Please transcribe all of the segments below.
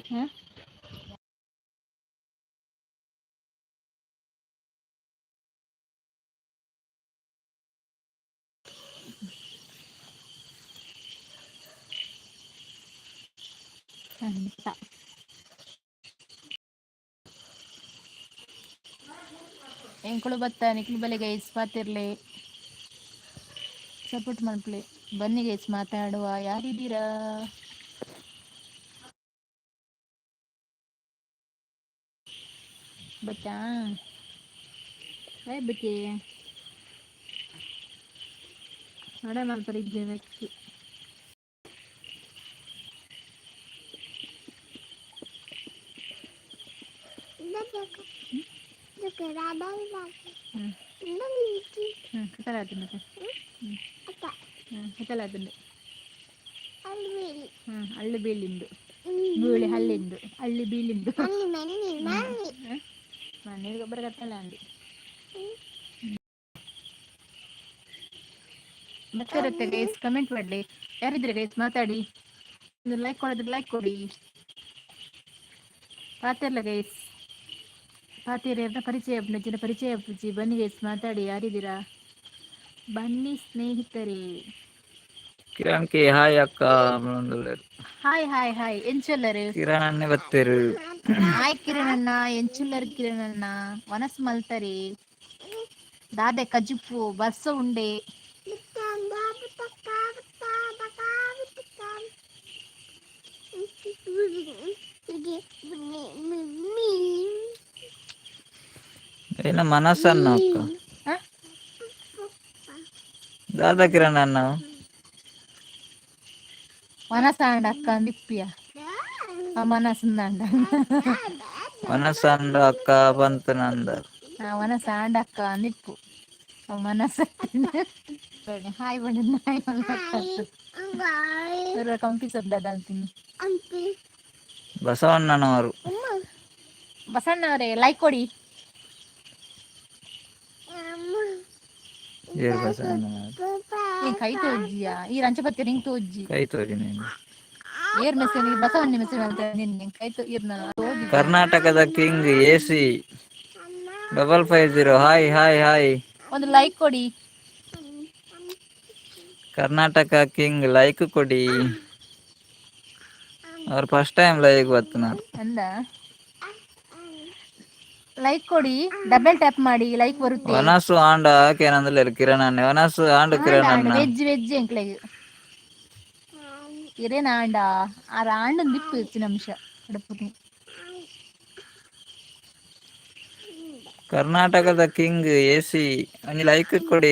ಹಾಂ ಅಂತ ಎಂಕುಳು ಬತ್ತ ನಿಕ್ಲು ಬಲೆ ಗೈಸ್ ಪಾತಿರ್ಲಿ ಸಪೋರ್ಟ್ ಮಾಡ್ಕೊಳ್ಳಿ. ಬನ್ನಿ ಗೈಸ್ ಮಾತಾಡುವ, ಯಾರಿದ್ದೀರಾ? ಬಚ್ಚಾ ಬಚ್ಚಿ ನಡ ಮಾಡ್ತಾರೆ ಇದ್ದೇನೆ. ಹಳ್ಳಿ ಬೀಳಿಂದು ಬೀಳಿ ಹಳ್ಳಿಂದು ಹಳ್ಳಿ ಬೀಳಿಂದು ಮನೇಲಿ ಗೊಬ್ಬರ ಕಟ್ಟಲ್ಲ ಅಂಡಿ ಮತ್ತೆ ಗೈಸ್ ಕಮೆಂಟ್ ಮಾಡಲಿ, ಯಾರಿದ್ರೆ ಗೈಸ್ ಮಾತಾಡಿ. ಲೈಕ್ ಕೊಡೋದ್ರೆ ಲೈಕ್ ಕೊಡಿ. ಪಾತಿರ್ಲ ಗೈಸ್ ಪಾತಿರಿ ಅಂತ ಪರಿಚಯ ನೆಚ್ಚಿನ ಪರಿಚಯ ಅಪ್ಪುಜಿ. ಬನ್ನಿ ಗೈಸ್ ಮಾತಾಡಿ, ಯಾರಿದ್ದೀರಾ? ಬನ್ನಿ ಸ್ನೇಹಿತರೆ. ಕಿರಣ್ ಕೆ ಹಾಯ್ ಅಕ್ಕ. ಹಾಯ್ ಹಾಯ್ ಹಾಯ್ ಎಂಚೊಲ್ಲರು ಕಿರಣ್ ಅಣ್ಣೆ ಬತ್ತೇರು. ಹಾಯ್ ಕಿರಣಣ್ಣ ಎಂಚುಲ್ಲರು ಕಿರಣಣ್ಣ ವನಸ್ ಮಲ್ತರಿ ದಾದೆ ಕಜುಪ್ಪು ಬಸ್ಸ ಉಂಡೆ ಏನ ಮನಸ್ಸನ್ನ ಅಕ್ಕ ದಾದಾ ಕಿರಣ್ ಅಣ್ಣ ಮನಸಾಂಡ ಅಕ್ಕ ನಿಪ್ಪಿಯ ಮನಸ್ಸಂದಾಂಡ ಮನಸ್ಸಂಡ ಅಕ್ಕ ಬಂತು ನಂದ ಮನಸಾಂಡ ಅಕ್ಕ ನಿಪ್ಪು ಮನಸ್ಸ ಹಾಯ್ ಬಣ್ಣ ಕಂಪಿಸದ್ದಂತೀನಿ ಬಸವಣ್ಣನವರು. ಬಸಣ್ಣವ್ರೆ ಲೈಕ್ ಕೊಡಿ. ಕೈ ತೋಜ್ಜಿಯಾ ಈ ರಂಚ ಪತ್ತಿ ನಿಂಗೆ ತೋಜ್ಜಿ ಕೈ ತೋರಿ ನೀನು ಏರ್ ಮೆಸೇಜ್ ಬಸವಣ್ಣ ಮೆಸೇಜ್ ಅಂತ ನಿನ್ನೆ ಕೈ ಕರ್ನಾಟಕದ king AC 550 hi hi hi. ಒಂದು ಲೈಕ್ ಕೊಡಿ. ಕರ್ನಾಟಕ ಕಿಂಗ್ ಲೈಕ್ ಕೊಡಿ. ಅವ್ರು ಫಸ್ಟ್ ಟೈಮ್ ಲೈಕ್ ಬರ್ತನಾರು ಅಂದ ಲೈಕ್ ಕೊಡಿ, ಡಬಲ್ ಟ್ಯಾಪ್ ಮಾಡಿ ಲೈಕ್ ಬರುತ್ತೆ. ವನಸು ಆಂಡ ಏನಂದ್ರೆ ಕಿರಣ್ ಅಣ್ಣ ವನಸು ಆಂಡ ಕಿರಣ್ ಅಣ್ಣ ವೆಜ್ ವೆಜ್ ಎಂಕ್ಲೆಗ್ ಇರೇನ ಆಂಡ ಆ ಆಂಡ ದಿಪ್ಪು ಹೆಚ್ಚಿನ ಅಂಶ ಕಡಪು. ಕರ್ನಾಟಕದ ಕಿಂಗ್ AC ಒಂದು ಲೈಕ್ ಕೊಡಿ.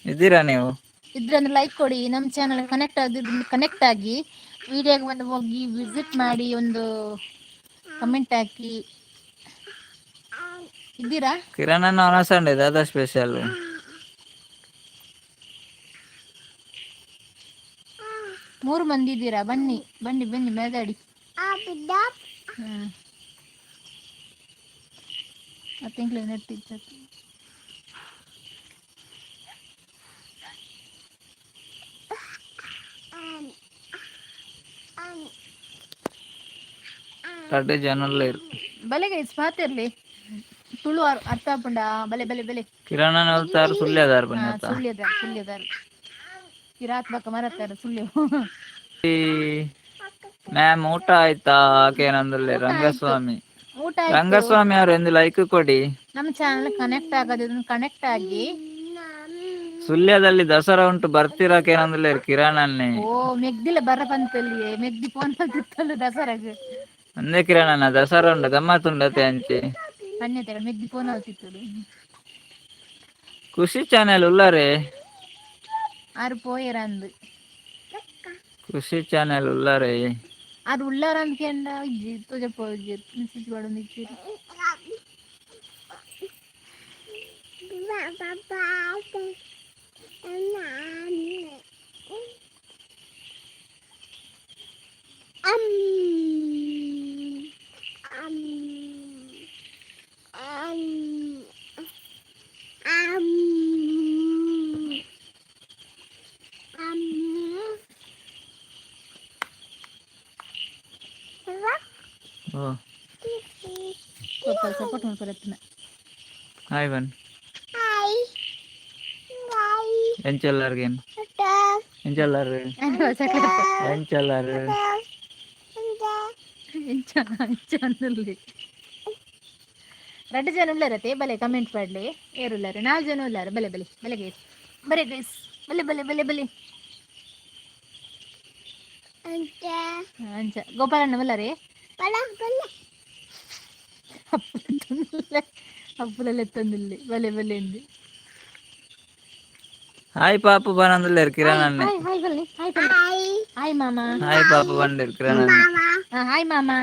ಇದ್ದೀರಾ ನೀವು? ಇದ್ರೆ ಒಂದು ಲೈಕ್ ಕೊಡಿ. ನಮ್ಮ ಚಾನಲ್ ಕನೆಕ್ಟ್ ಆಗಿ ವಿಡಿಯೋಗೆ ಒಂದು ಹೋಗಿ ವಿಸಿಟ್ ಮಾಡಿ, ಒಂದು ಕಮೆಂಟ್ ಹಾಕಿ. ಇದ್ದೀರಾ? ಕಿರಣ್ ಅಣ್ಣ ವನಸಂಡೆ ದಾದಾ ಸ್ಪೆಷಲ್. ಮೂರು ಮಂದಿ ಇದ್ದೀರಾ? ಬನ್ನಿ ಬನ್ನಿ ಬನ್ನಿ ಮಾತಾಡಿ. ತಿಂಗಳು ನೆಟ್ಟಿದ್ದ ತಡ್ಡೆ ಜನಲ್ಲ ಬಲೆಗೆ ಮಾತಿರ್ಲಿ ತುಳು ಅರ್ಥ ಪುಂಡ ಬಲೆ ಬಲೆ ಬಲೆ ಕಿರಣ್ ಅಣ್ಣ ಹೇಳ್ತಾರು ಸುಳ್ಯದಾರ್ ಬನ್ನಿ ಸುಳ್ಯದಾರ್ ಕಿರಾತ್ ಬಕ್ಕ ಮರತ್ತಾರ ಸುಳ್ಯ. ಮ್ಯಾಮ್ ಊಟ ಆಯ್ತಾ? ಏನಂದ್ರೆ ರಂಗಸ್ವಾಮಿ ಊಟ ಆಯ್ತು. ರಂಗಸ್ವಾಮಿ ಅವ್ರು ಎಂದು ಲೈಕ್ ಕೊಡಿ. ನಮ್ಮ ಚಾನಲ್ ಕನೆಕ್ಟ್ ಆಗೋದು ಕನೆಕ್ಟ್ ಆಗಿ. ಸುಳ್ಯದಲ್ಲಿ ದಸರಾ ಉಂಟು ಬರ್ತಿರಾಕೇನಂದ್ರೆ ಕಿರಣ್ ಅನ್ನೆ. ಓ ಮೆಗ್ದಿಲ್ಲ ಬರ ಬಂತಲ್ಲಿ ಮೆಗ್ದಿ ಫೋನ್ ತಿತ್ತಲ್ಲ ದಸರಾಗ ಅಂದೇ ಕಿರಣ್ ಅಣ್ಣ ದಸರಾ ಉಂಡು ಗಮ್ಮತ್ ಉಂಡತೆ ಅಂಚೆ ಅನ್ಯತೆ ಮೆಗ್ದಿ ಫೋನ್ ತಿತ್ತದು. ಖುಷಿ ಚಾನೆಲ್ ಉಳ್ಳಾರೆ ಆರು ಪೋಯರಂದು ಖುಷಿ ಚಾನೆಲ್ ಉಳ್ಳಾರೆ ಅದು ಉಳ್ಳಾರ ಅಂದ್ಕೆಂಡ ಇಜ್ಜಿ ತುಜ ಪೋಜಿ ಮೆಸೇಜ್ ಮಾಡು ನಿಜ್ಜಿ ಓ ಪಪ್ಪಲ್ ಸಪೋರ್ಟ್ ಮಾಡ್ಕೊಳತ್ತಿನ ಹಾಯ್ ಬನ್ ಹಾಯ್ ಹಾಯ್ ಎಂಚೆಲ್ಲಾರ್ಗೇನು ಎಂಚೆಲ್ಲಾರು ಎಂಚೆಲ್ಲಾರು ఇంచానుల్లి 2 జనం ఉల్లారతే భలే కమెంట్ పడలే ఏరుల్లారు 4 జనం ఉల్లారు భలే భలే భలే గైస్ భలే గైస్ భలే భలే భలే భలే అంచ గోపాలన్న ఉల్లారే అప్పులలో ఎత్తందిల్లి భలే భలే ఉంది హాయ్ పాప బానందులేరు కిరణ్ అన్నే హాయ్ హాయ్ బల్లి హాయ్ బల్లి హాయ్ మామా హాయ్ పాప బండేరు కిరణ్ అన్నే హాయ్ మామా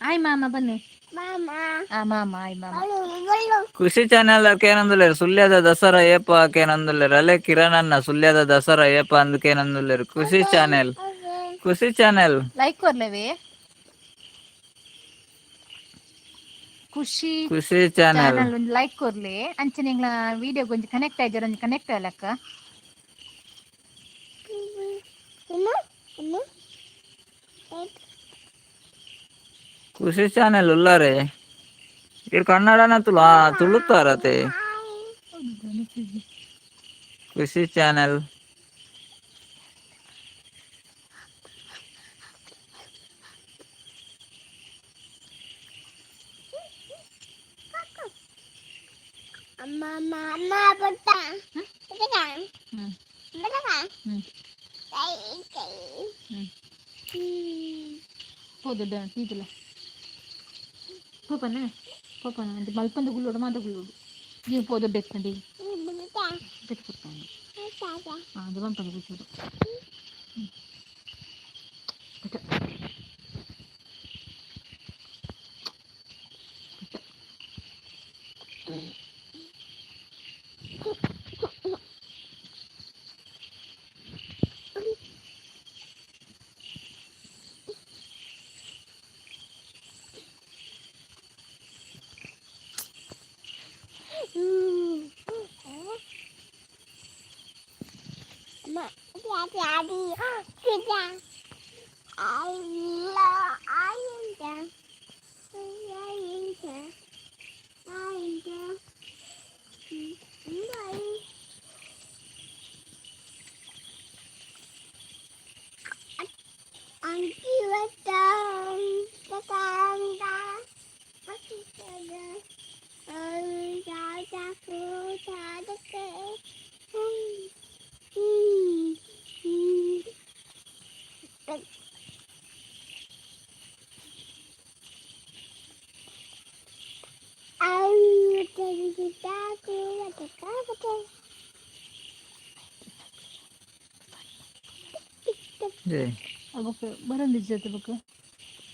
హాయ్ మామా బన్ನಿ ಮಾಮಾ ಹಾಯ್ ಮಾಮಾ ಖುಷಿ ಚಾನೆಲ್ ಏನಂదులేరు ಸುಳ್ಯದ ದಸರಾ ಏಪ ಕೇನಂದುಲೇರು ಅಲ್ಲೇ ಕಿರಣ್ ಅನ್ನ ಸುಳ್ಯದ ದಸರಾ ಏಪ అందుకేనందులేరు ಖುಷಿ ಚಾನೆಲ್ ಲೈಕ್ ಕೊರ್ಲೇವೆ ಖುಷಿ ಚಾನಲ್ ಒಂದು ಲೈಕ್ ಕೊರ್ಲಿ ಅಂಚನೆ ಇಂಗ್ಲ ವಿಡಿಯೋ ಗೊಂಚ ಕನೆಕ್ಟ್ ಆಯ್ತಾರ ಒಂದು ಕನೆಕ್ಟ್ ಆಲಕ್ಕ ಖುಷಿ ಚಾನೆಲ್ ಉಲ್ಲಾರೆ ಇರ್ ಕನ್ನಡನ ತುಳುತ್ತಾರತೆ ಖುಷಿ ಚಾನೆಲ್ పోదు తీతుల పోపన్న పోపన్న అంటే మల్పంద గుళ్ళోడు మాత గుళ్ళోడు ఈ పోదు పెట్టుకోండి పెట్టుకుంటాను అది పంపండి కూర్చోడు Abuk barang di jatuh abuk.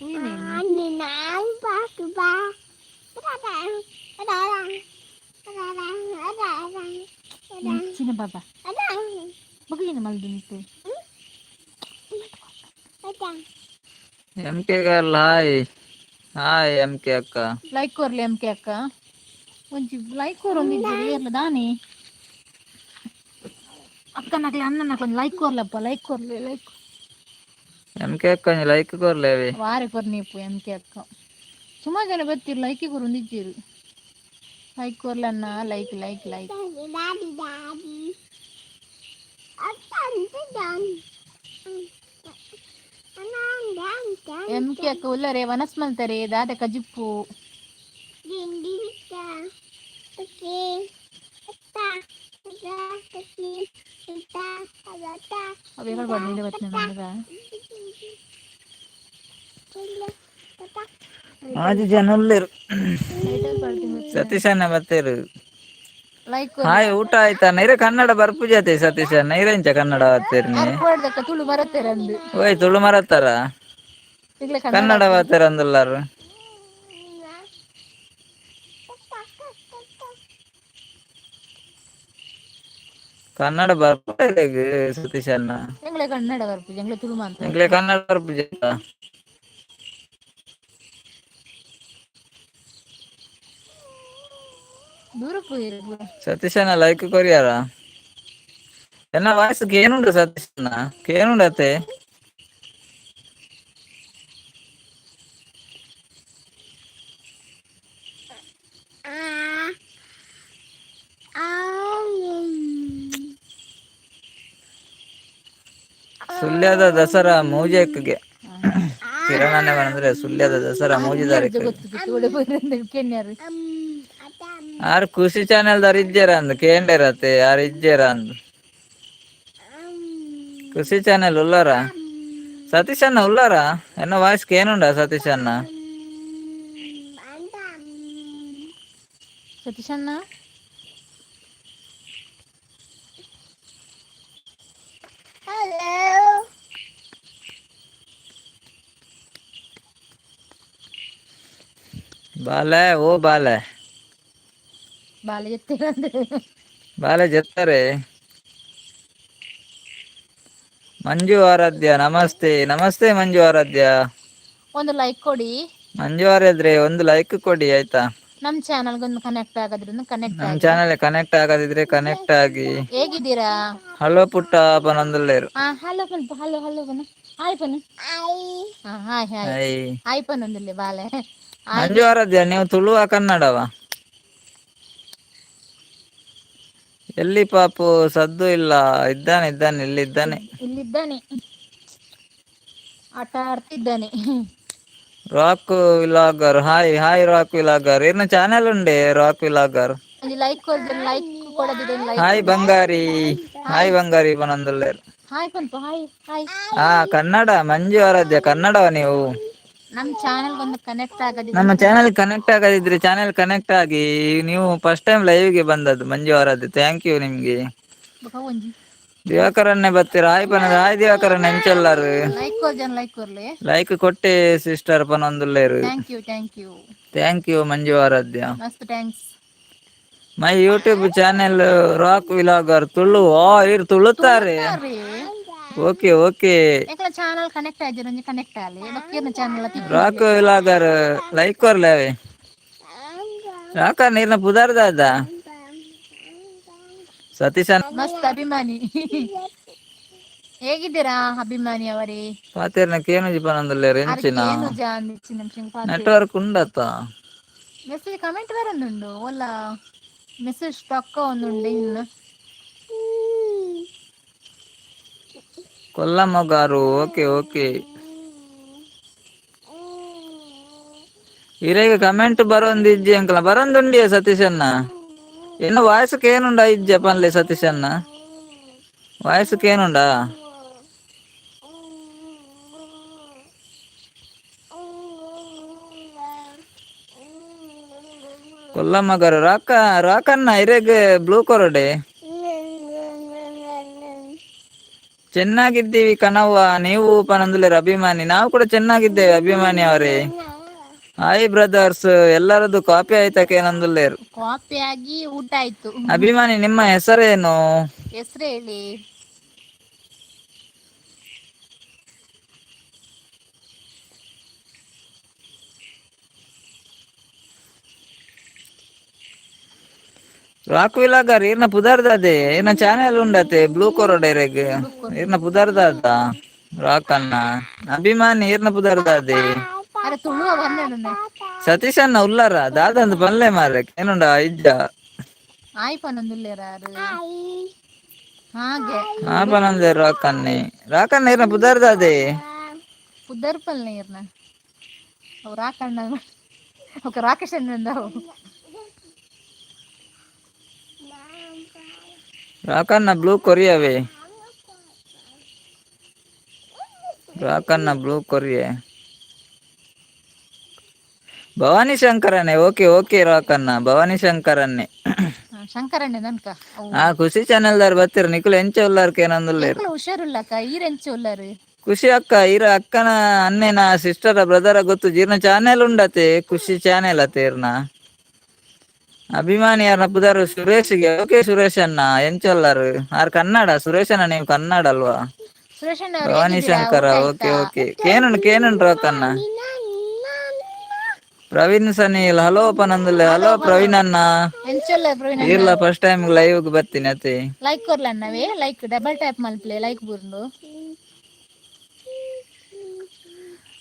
Ini. Sini papa. Begini malu itu. MK girl hi MK ಅಕ್ಕ ಲೈಕ್ ಕೊರ್ಲಿ MK ಅಕ್ಕ ಒಂಚಿ ಲೈಕ್ ಕೊರೊಂದಿದ್ದೀರಿ ಎಲ್ಲ ದಾನಿ ಅಕ್ಕ ನಕ್ಲೆ ಅಣ್ಣ ನಕ್ಲೆ ಲೈಕ್ ಕೊರ್ಲಪ್ಪ ಲೈಕ್ ಕೊರ್ಲಿ ಲೈಕ್ MK ಅಕ್ಕ ಲೈಕ್ ಕೊರ್ಲೇವಿ ವಾರೆ ಕೊರ್ನಿಪ್ಪು MK ಅಕ್ಕ ಸುಮಾರು ಜನ ಬರ್ತೀರಿ ಲೈಕ್ ಕೊರೊಂದಿದ್ದೀರಿ ಲೈಕ್ ಕೊರ್ಲನ್ನ ಲೈಕ್ ಲೈಕ್ ಲೈಕ್ MK ಅಕ್ಕ ಉಲ್ಲರೆ ವನಸ್ ಮಲ್ತಾರೆ ದಾದ ಕಜಿಪ್ಪು ಅವೇಗಳು ಬಂದಿಲ್ಲ ಬರ್ತನೆ ಬಂದದ ಆಜು ಜನ ಉಳ್ಳೇರು ಸತೀಶ್ ಅಣ್ಣ ಬರ್ತೇರು ಲೈಕ್ ಹಾಯ್ ಊಟ ಆಯ್ತಾ ನೈರೆ ಕನ್ನಡ ಬರ್ಪು ಜತೆ ಸತೀಶ್ ನೈರೆ ಇಂಚ ಕನ್ನಡ ಬರ್ತೇರು ನೀ ತುಳು ಬರತ್ತೇರ ಅಂದು ಓಯ್ ತುಳು ಮರತ್ತಾರ ಕನ್ನಡ ಬರ್ತೇರ ಅಂದುಲ್ಲಾರು ಕನ್ನಡ ಬರ್ಪು ಸತೀಶ್ ಅಣ್ಣ ಎಂಗ್ಲೆ ಕನ್ನಡ ಬರ್ಪು ಎಂಗ್ಲೆ ತುಳು ಮಾತ್ರ ಎಂಗ್ಲೆ ಕನ್ನಡ ಬರ್ಪು ಜತ ದೂರ పోయిరు సతీష్ అన్న లైక్ కొరియారా ఎన్న వాయిస్ కేనుండు సతీష్ అన్న కేనుండు అతే ಸುಳ್ಯದ ದಸರಾ ಮೂಜೆಕ್ಗೆ ಹಾ. ಕಿರಣನೇ ಬಂದ್ರೆ ಸುಳ್ಯದ ದಸರಾ ಮೂಜಿದಾರಿಕೆ ಆರು ಖುಷಿ ಚಾನೆಲ್ ದಾರ ಇಜ್ಜಾರ ಅಂದ್ ಕೇಂದ್ರತೆ ಯಾರು ಇಜ್ಜಾರ ಅಂದ್ ಖುಷಿ ಚಾನೆಲ್ ಉಲ್ಲಾರ ಸತೀಶ್ ಅಣ್ಣ ಉಲ್ಲಾರ ಎನ್ನ ವಾಯ್ಸ್ ಕೇನುಂಡ ಸತೀಶ್ ಅಣ್ಣ ಸತೀಶಣ್ಣ ಬಾಲೆ ಓ ಬಾಲೆ ಬಾಲ ಎತ್ತಿರಂದ್ರೆ ಬಾಲೆ ಜತ್ತಾರೆ ಮಂಜು ಆರಾಧ್ಯ ನಮಸ್ತೆ ನಮಸ್ತೆ ಮಂಜು ಆರಾಧ್ಯ ಒಂದು ಲೈಕ್ ಕೊಡಿ. ಮಂಜು ಆರಾಧ್ರೆ ಒಂದು ಲೈಕ್ ಕೊಡಿ ಆಯ್ತಾ. ನಮ್ ಚಾನಲ್ಗೊಂದು ಕನೆಕ್ಟ್ ಆಗೋದ್ರಿಂದ ಕನೆಕ್ಟ್ ನಮ್ ಆಗಿ. ಚಾನೆಲ್ ಕನೆಕ್ಟ್ ಆಗದಿದ್ರೆ ಕನೆಕ್ಟ್ ಆಗಿ. ಹೇಗಿದ್ದೀರಾ? ಹಲೋ ಪುಟ್ಟ ಪನಂದಲ್ಲೇರು. ಹಲೋ ಪನ್ ಹಲೋ ಹಲೋ ಪನ್ ಹಾಯ್ ಪನ್ ಹಾಯ್ ಹಾಯ್ ಹಾಯ್ ಪನ್ ಒಂದಿಲ್ಲ ಬಾಲೆ ಮಂಜು ಆರಾಧ್ಯ ನೀವು ತುಳುವ ಕನ್ನಡವ? ಎಲ್ಲಿ ಪಾಪು ಸದ್ದು ಇಲ್ಲ. ಇದ್ದಾನೆ ಇಲ್ಲಿದ್ದಾನೆ. ಇಲ್ಲಿದ್ದಾನೆ ಆಟ ಆಡ್ತಿದ್ದಾನೆ. Rock Vlogger hi Rock Vlogger ಇರ್ನ ಚಾನೆಲ್ ಉಂಡೆ ರಾಕ್ ವಿಲಾಗರ್. ಲೈಕ್ ಲೈಕ್ ಕೊಡದಿದೆ ಹಾಯ್ ಬಂಗಾರಿ ಹಾಯ್ ಬಂಗಾರಿ ಪನಂದುಲ್ಲೇರು. ಹಾಯ್ ಪನ್ಪು ಹಾಯ್ ಹಾಯ್. ಹಾ ಕನ್ನಡ ಮಂಜು ಆರಾಧ್ಯ ಕನ್ನಡವ ನೀವು? ನಮ್ ಚಾನೆಲ್ ಒಂದು ಕನೆಕ್ಟ್ ಆಗದಿದೆ. ನಮ್ಮ ಚಾನೆಲ್ ಕನೆಕ್ಟ್ ಆಗದಿದ್ರೆ ಚಾನೆಲ್ ಕನೆಕ್ಟ್ ಆಗಿ. ನೀವು ಫಸ್ಟ್ ಟೈಮ್ ಲೈವ್ಗೆ ಬಂದದ್ದು ಮಂಜು ಆರಾಧ್ಯ ಥ್ಯಾಂಕ್ ಯು ನಿಮ್ಗೆ. ಒಂಜಿ ದಿವಾಕರನ್ನೇ ಬತ್ತೀರ ಹಾಯ್ ಪನದ ಹಾಯ್ ದಿವಾಕರನ್ ಎಂಚಲ್ಲಾರು ಲೈಕ್ ಕೊರ್ಜನ ಲೈಕ್ ಕೊರ್ಲೆ ಲೈಕ್ ಕೊಟ್ಟೆ ಸಿಸ್ಟರ್ ಪನೊಂದುಲ್ಲೇರು. Thank you Manju Aradhya. ಮಸ್ತ್ thanks. My YouTube channel Rock Vlogger Tulu ಇರ್ ತುಳುತ್ತಾರೆ. ಓಕೆ ಓಕೆ ಚಾನಲ್ ಕನೆಕ್ಟ್ ಆಯ್ತು ಕನೆಕ್ಟ್ ಆಗಲಿ ಬಕ್ಕಿರ್ನ ಚಾನಲ್ ರಾಕ್ ವಿಲಾಗರ್ ಲೈಕ್ ಕೊರ್ಲೆ ರಾಕ ನೀರ್ನ ಪುದಾರ್ದ ಸತೀಶ್ ಮಸ್ತ್ ಅಭಿಮಾನಿ. ಹೇಗಿದ್ದೀರಾ ಅಭಿಮಾನಿ ಅವರೇ? ಪಾತೇರ್ನ ಕೇನುಜಿ ಪನಂದುಲ್ಲೇರು ಎಂಚಿನ ನೆಟ್ವರ್ಕ್ ಉಂಡತ್ತ ಮೆಸೇಜ್ ಕಮೆಂಟ್ ಬರೊಂದುಂಡು ಒಲ್ಲ ಮೆಸೇಜ್ ಸ್ಟಕ್ ಒಂದುಂಡು ಇನ್ನು ಕೊಲ್ಲಮ್ಮಗಾರು ಓಕೆ ಓಕೆ ಇರೇಗ ಕಮೆಂಟ್ ಬರೋಂದು ಇಜ್ಜಿ ಅಂಕಲ ಬರೋಂದುಂಡಿಯ ಸತೀಶಣ್ಣ ಎನ್ನ ವಾಯ್ಸ್ಗೆ ಏನುಂಡ ಇಜ್ಜ ಪನ್ಲೆ ಸತೀಶಣ್ಣ ವಾಯ್ಸ್ಗೆ ಏನುಂಡ ಕೊಲ್ಲಮ್ಮಗಾರು ರಾಕಣ್ಣ ಇರೇಗ ಬ್ಲೂ ಕೊರಡೆ ಚೆನ್ನಾಗಿದ್ದೀವಿ ಕಣವ್ವ ನೀವು ಪನಂದುಲೇರು ಅಭಿಮಾನಿ ನಾವು ಕೂಡ ಚೆನ್ನಾಗಿದ್ದೇವೆ ಅಭಿಮಾನಿ ಅವರೇ. ಹಾಯ್ ಬ್ರದರ್ಸ್ ಎಲ್ಲರದ್ದು ಕಾಪಿ ಆಯ್ತಕ್ಕೆ ನಂದುಲ್ಲೇರು. ಕಾಪಿ ಆಗಿ ಊಟ ಆಯ್ತು. ಅಭಿಮಾನಿ ನಿಮ್ಮ ಹೆಸರೇನು? ಹೆಸರು ಹೇಳಿ. ರಾಕ್ ವಿಲಾಗರ್ ಇರ್ನ ಪುದಾರ್ದದೆ ಇರ್ನ ಚಾನೆಲ್ ಉಂಡತೆ ಬ್ಲೂ ಕೊರಡೈರೆಗ್ ಇರ್ನ ಪುದಾರ್ದಾದ ರಾಕಣ್ಣ ಅಭಿಮಾನಿ ಇರ್ನ ಪುದಾರ್ದಾದೆ ಸತೀಶ್ ಅಣ್ಣ ಉಲ್ಲಾರ ದಾದಂದು ಪನ್ಲೆ ಮಾರ್ರೆ ಏನುಂಡ ಇಜ್ಜ ಆಯ್ ಪನಂದುಲ್ಲೇರಾರು ಹಾಗೆ ಹಾ ಪನಂದೆ ರಾಕಣ್ಣ ಇರ್ನ ಪುದಾರ್ದಾದೆ ಪುದರ್ ಪಲ್ಲೆ ಇರ್ನ ಅವ್ ರಾಕಣ್ಣ ఒక ರಾಕೇಶ್ ಅಣ್ಣಂದಾವು ರಾಕಣ್ಣ ಬ್ಲೂ ಕೊರಿಯವೆ ರಾಕಣ್ಣ ಬ್ಲೂ ಕೊರಿಯೆ ಭವಾನಿ ಶಂಕರನ್ನೇ ಓಕೆ ಓಕೆ ರಾಕಣ್ಣ ಭವಾನಿ ಶಂಕರನ್ನೇ ಶಂಕರಣ್ಣೆ ನನ್ಕ ಖುಷಿ ಚಾನೆಲ್ ದಾರ್ ಬತ್ತೀರ ನಿಖುಲ್ ಎಂಚ ಉಲ್ಲಾರ್ಕೆ ಏನಂದುಲ್ಲೇರು ಹುಷಾರಿಲ್ಲಕ್ಕ ಈರೆಂಚ ಉಲ್ಲಾರು ಖುಷಿ ಅಕ್ಕ ಇರ ಅಕ್ಕನ ಅನ್ನೆನ ಸಿಸ್ಟರ ಬ್ರದರ ಗೊತ್ತು ಜೀರ್ನ ಚಾನೆಲ್ ಉಂಡತೆ ಖುಷಿ ಚಾನೆಲ್ ಅತೆ ಇರ್ನ ಅಭಿಮಾನಿ ಯಾರನ್ನ ಪುದಾರು ಸುರೇಶ್ಗೆ ಓಕೆ ಸುರೇಶ್ ಅಣ್ಣ ಎಂಚೊಲ್ಲಾರು ಆರ್ ಕನ್ನಡ ಸುರೇಶ್ ಅಣ್ಣ ನೀವು ಕನ್ನಡ ಅಲ್ವಾ ಭವಾನಿ ಶಂಕರ ಓಕೆ ಓಕೆ ಕೇನುಂಡು ರಾಕಣ್ಣ ಪ್ರವೀಣ್ ಸನೀಲ್ ಹಲೋ ಪನಂದುಲ್ಲೆ ಹಲೋ ಪ್ರವೀಣ್ ಅಣ್ಣ ಇರ್ಲ ಫಸ್ಟ್ ಟೈಮ್ ಲೈವ್ ಬರ್ತೀನಿ ಅತಿ ಲೈಕ್ ಕೊರ್ಲ ಅಣ್ಣವೇ ಲೈಕ್ ಡಬಲ್ ಟ್ಯಾಪ್ ಮಲ್ಪ್ಲೆ ಲೈಕ್ ಬುರ್ಂಡು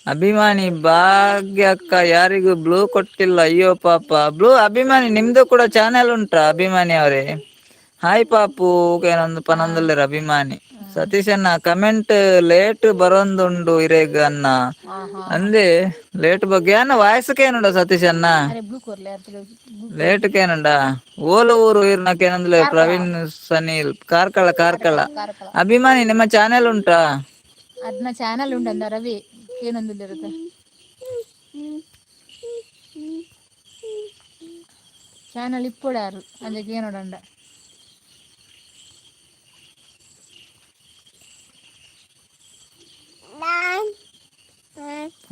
ಅಭಿಮಾನಿ ಭಾಗ್ಯಕ್ಕ ಯಾರಿಗೂ ಬ್ಲೂ ಕೊಟ್ಟಿಲ್ಲ ಅಯ್ಯೋ ಪಾಪ ಬ್ಲೂ ಅಭಿಮಾನಿ ನಿಮ್ದು ಕೂಡ ಚಾನೆಲ್ ಉಂಟಾ ಅಭಿಮಾನಿ ಅವರೇ ಹಾಯ್ ಪಾಪು ಏನೊಂದು ಪನಂದುಲ್ಲೇರು ಅಭಿಮಾನಿ ಸತೀಶಣ್ಣ ಕಮೆಂಟ್ ಲೇಟ್ ಬರೊಂದುಂಡು ಇರೆಗ್ ಅನ್ನ ಹಾ ಹಾ ಅಂದೆ ಲೇಟ್ ಬಗ್ಗೆ ಏನ ವಾಯ್ಸಕೇನುಂಡ ಸತೀಶ್ ಅಣ್ಣ ಅರೆ ಬ್ಲೂ ಕೋರ್ಲೆ ಬ್ಲೂ ಕೋರ್ ಲೇಟ್ಕೇನುಂಡ ಓಲ ಊರು ಇರ್ನಕೇನಂದ್ಲೆ ಕಾರ್ಕಳ ಪ್ರವೀಣ್ ಸನೀಲ್ ಕಾರ್ಕಳ ಕಾರ್ಕಳ ಕಾರ್ಕಳ ಅಭಿಮಾನಿ ನಿಮ್ಮ ಚಾನೆಲ್ ಉಂಟಾ ಅದ್ನ ಚಾನಲ್ ಉಂಡಂದ ರವಿ ಏನೊಂದಿಲ್ಲಿರುತ್ತೆ ಚಾನಲ್ ಇಪ್ಪೊಡಾರು ಅದಕ್ಕೆ ಏನೋಡಂಡ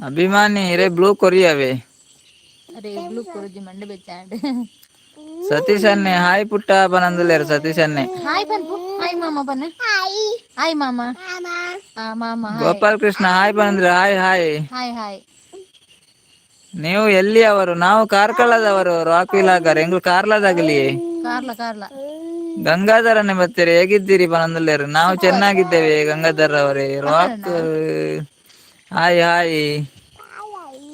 ಅಭಿಮಾನಿ ಇರೇ ಬ್ಲೂ ಕೊರಿಯವೆ ಅರೆ ಬ್ಲೂ ಕೊರಜಿ ಮಂಡೆ ಬೆಚ್ಚಾಂಡ್ ಸತೀಶ್ ಅನ್ನೆ ಹಾಯ್ ಪುಟ್ಟ ಪನಂದುಲ್ಲೇರು ಸತೀಶ್ ಅನ್ನೆ ಹಾಯ್ ಪನ್ಪು ಹಾಯ್ ಮಾಮ ಪನ್ನೆ ಹಾಯ್ ಮಾಮ ಮಾಮ ಹಾಯ್ ಗೋಪಾಲ್ ಕೃಷ್ಣ ಹಾಯ್ ಪನಂದ್ರೆ ಹಾಯ್ ಹಾಯ್ ಹಾಯ್ ಹಾಯ್ ನೀವು ಎಲ್ಲಿಯವರು ನಾವು ಕಾರ್ಕಳದವರು ರಾಕ್ ವಿಲಾಗರ್ ಎಂಗ್ಳು ಕಾರ್ಲದಾಗಲಿ ಕಾರ್ಲ ಕಾರ್ಲ ಗಂಗಾಧರನೇ ಬರ್ತೀರಿ ಹೇಗಿದ್ದೀರಿ ಪನಂದುಲ್ಲೇರು ನಾವು ಸೂಪರ್ ಚೆನ್ನಾಗಿದ್ದೇವೆ ಗಂಗಾಧರ್ ಅವರೇ ಕನ್ನಡನ Rock hi hi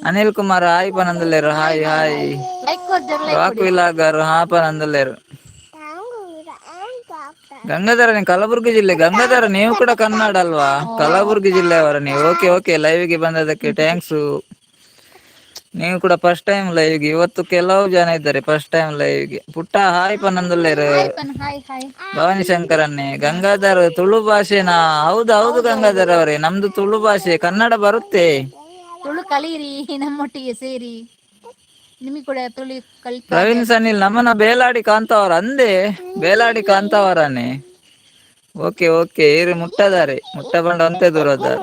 Anil Kumar hi ಪನಂದುಲ್ಲೇರು ಹಾಯ್ ಹಾಯ್ ಲೈಕ್ ಕೊಡ್ತಾರೆ ಲೈಕ್ ರಾಕ್ ಕೊಡಿ ವಿಲಾಗರ್ ಹಾ ಪನಂದುಲ್ಲೇರು ಗಂಗಾಧರ ನೀವು ಕಲಬುರಗಿ ಜಿಲ್ಲೆ ಗಂಗಾಧರ ನೀವು ಕೂಡ ಕನ್ನಡ ಅಲ್ವಾ ಕಲಬುರಗಿ ಜಿಲ್ಲೆಯವರ ನೀವು ಓಕೆ ಓಕೆ ಲೈವ್ಗೆ ಬಂದದಕ್ಕೆ ಥ್ಯಾಂಕ್ಸು ನೀವು ಕೂಡ ಫಸ್ಟ್ ಟೈಮ್ ಲೈವ್ಗೆ ಇವತ್ತು ಕೆಲವು ಜನ ಇದ್ದಾರೆ ಫಸ್ಟ್ ಟೈಮ್ ಲೈವ್ಗೆ ಪುಟ್ಟ ಹಾಯ್ ಪನಂದುಲ್ಲೇರು ಹಾಯ್ ಪನ್ ಹಾಯ್ ಹಾಯ್ ಭವಾನಿ ಶಂಕರನ್ನೇ ಗಂಗಾಧರ್ ತುಳು ಭಾಷೆನಾ ಹೌದು ಹೌದು ಗಂಗಾಧರ್ ಅವರೇ ನಮ್ದು ತುಳು ಭಾಷೆ ಕನ್ನಡ ಬರುತ್ತೆ ತುಳು ಕಲೀರಿ ನಮ್ಮೊಟ್ಟಿಗೆ ಸೇರಿ ನಿಮಗೆ ಕೂಡ ತುಳು ಕಲಿತಾ ಪ್ರವೀಣ್ ಸನಿಲ್ ನಮ್ಮನ ಬೇಲಾಡಿ ಕಾಂತವರ ಅಂದೆ ಬೇಲಾಡಿ ಕಾಂತವರನೇ ಓಕೆ ಓಕೆ ಇರು ಮುಟ್ಟದಾರೆ ಮುಟ್ಟ ಬಂಡ ಅಂತೆ ದೂರದಾರೆ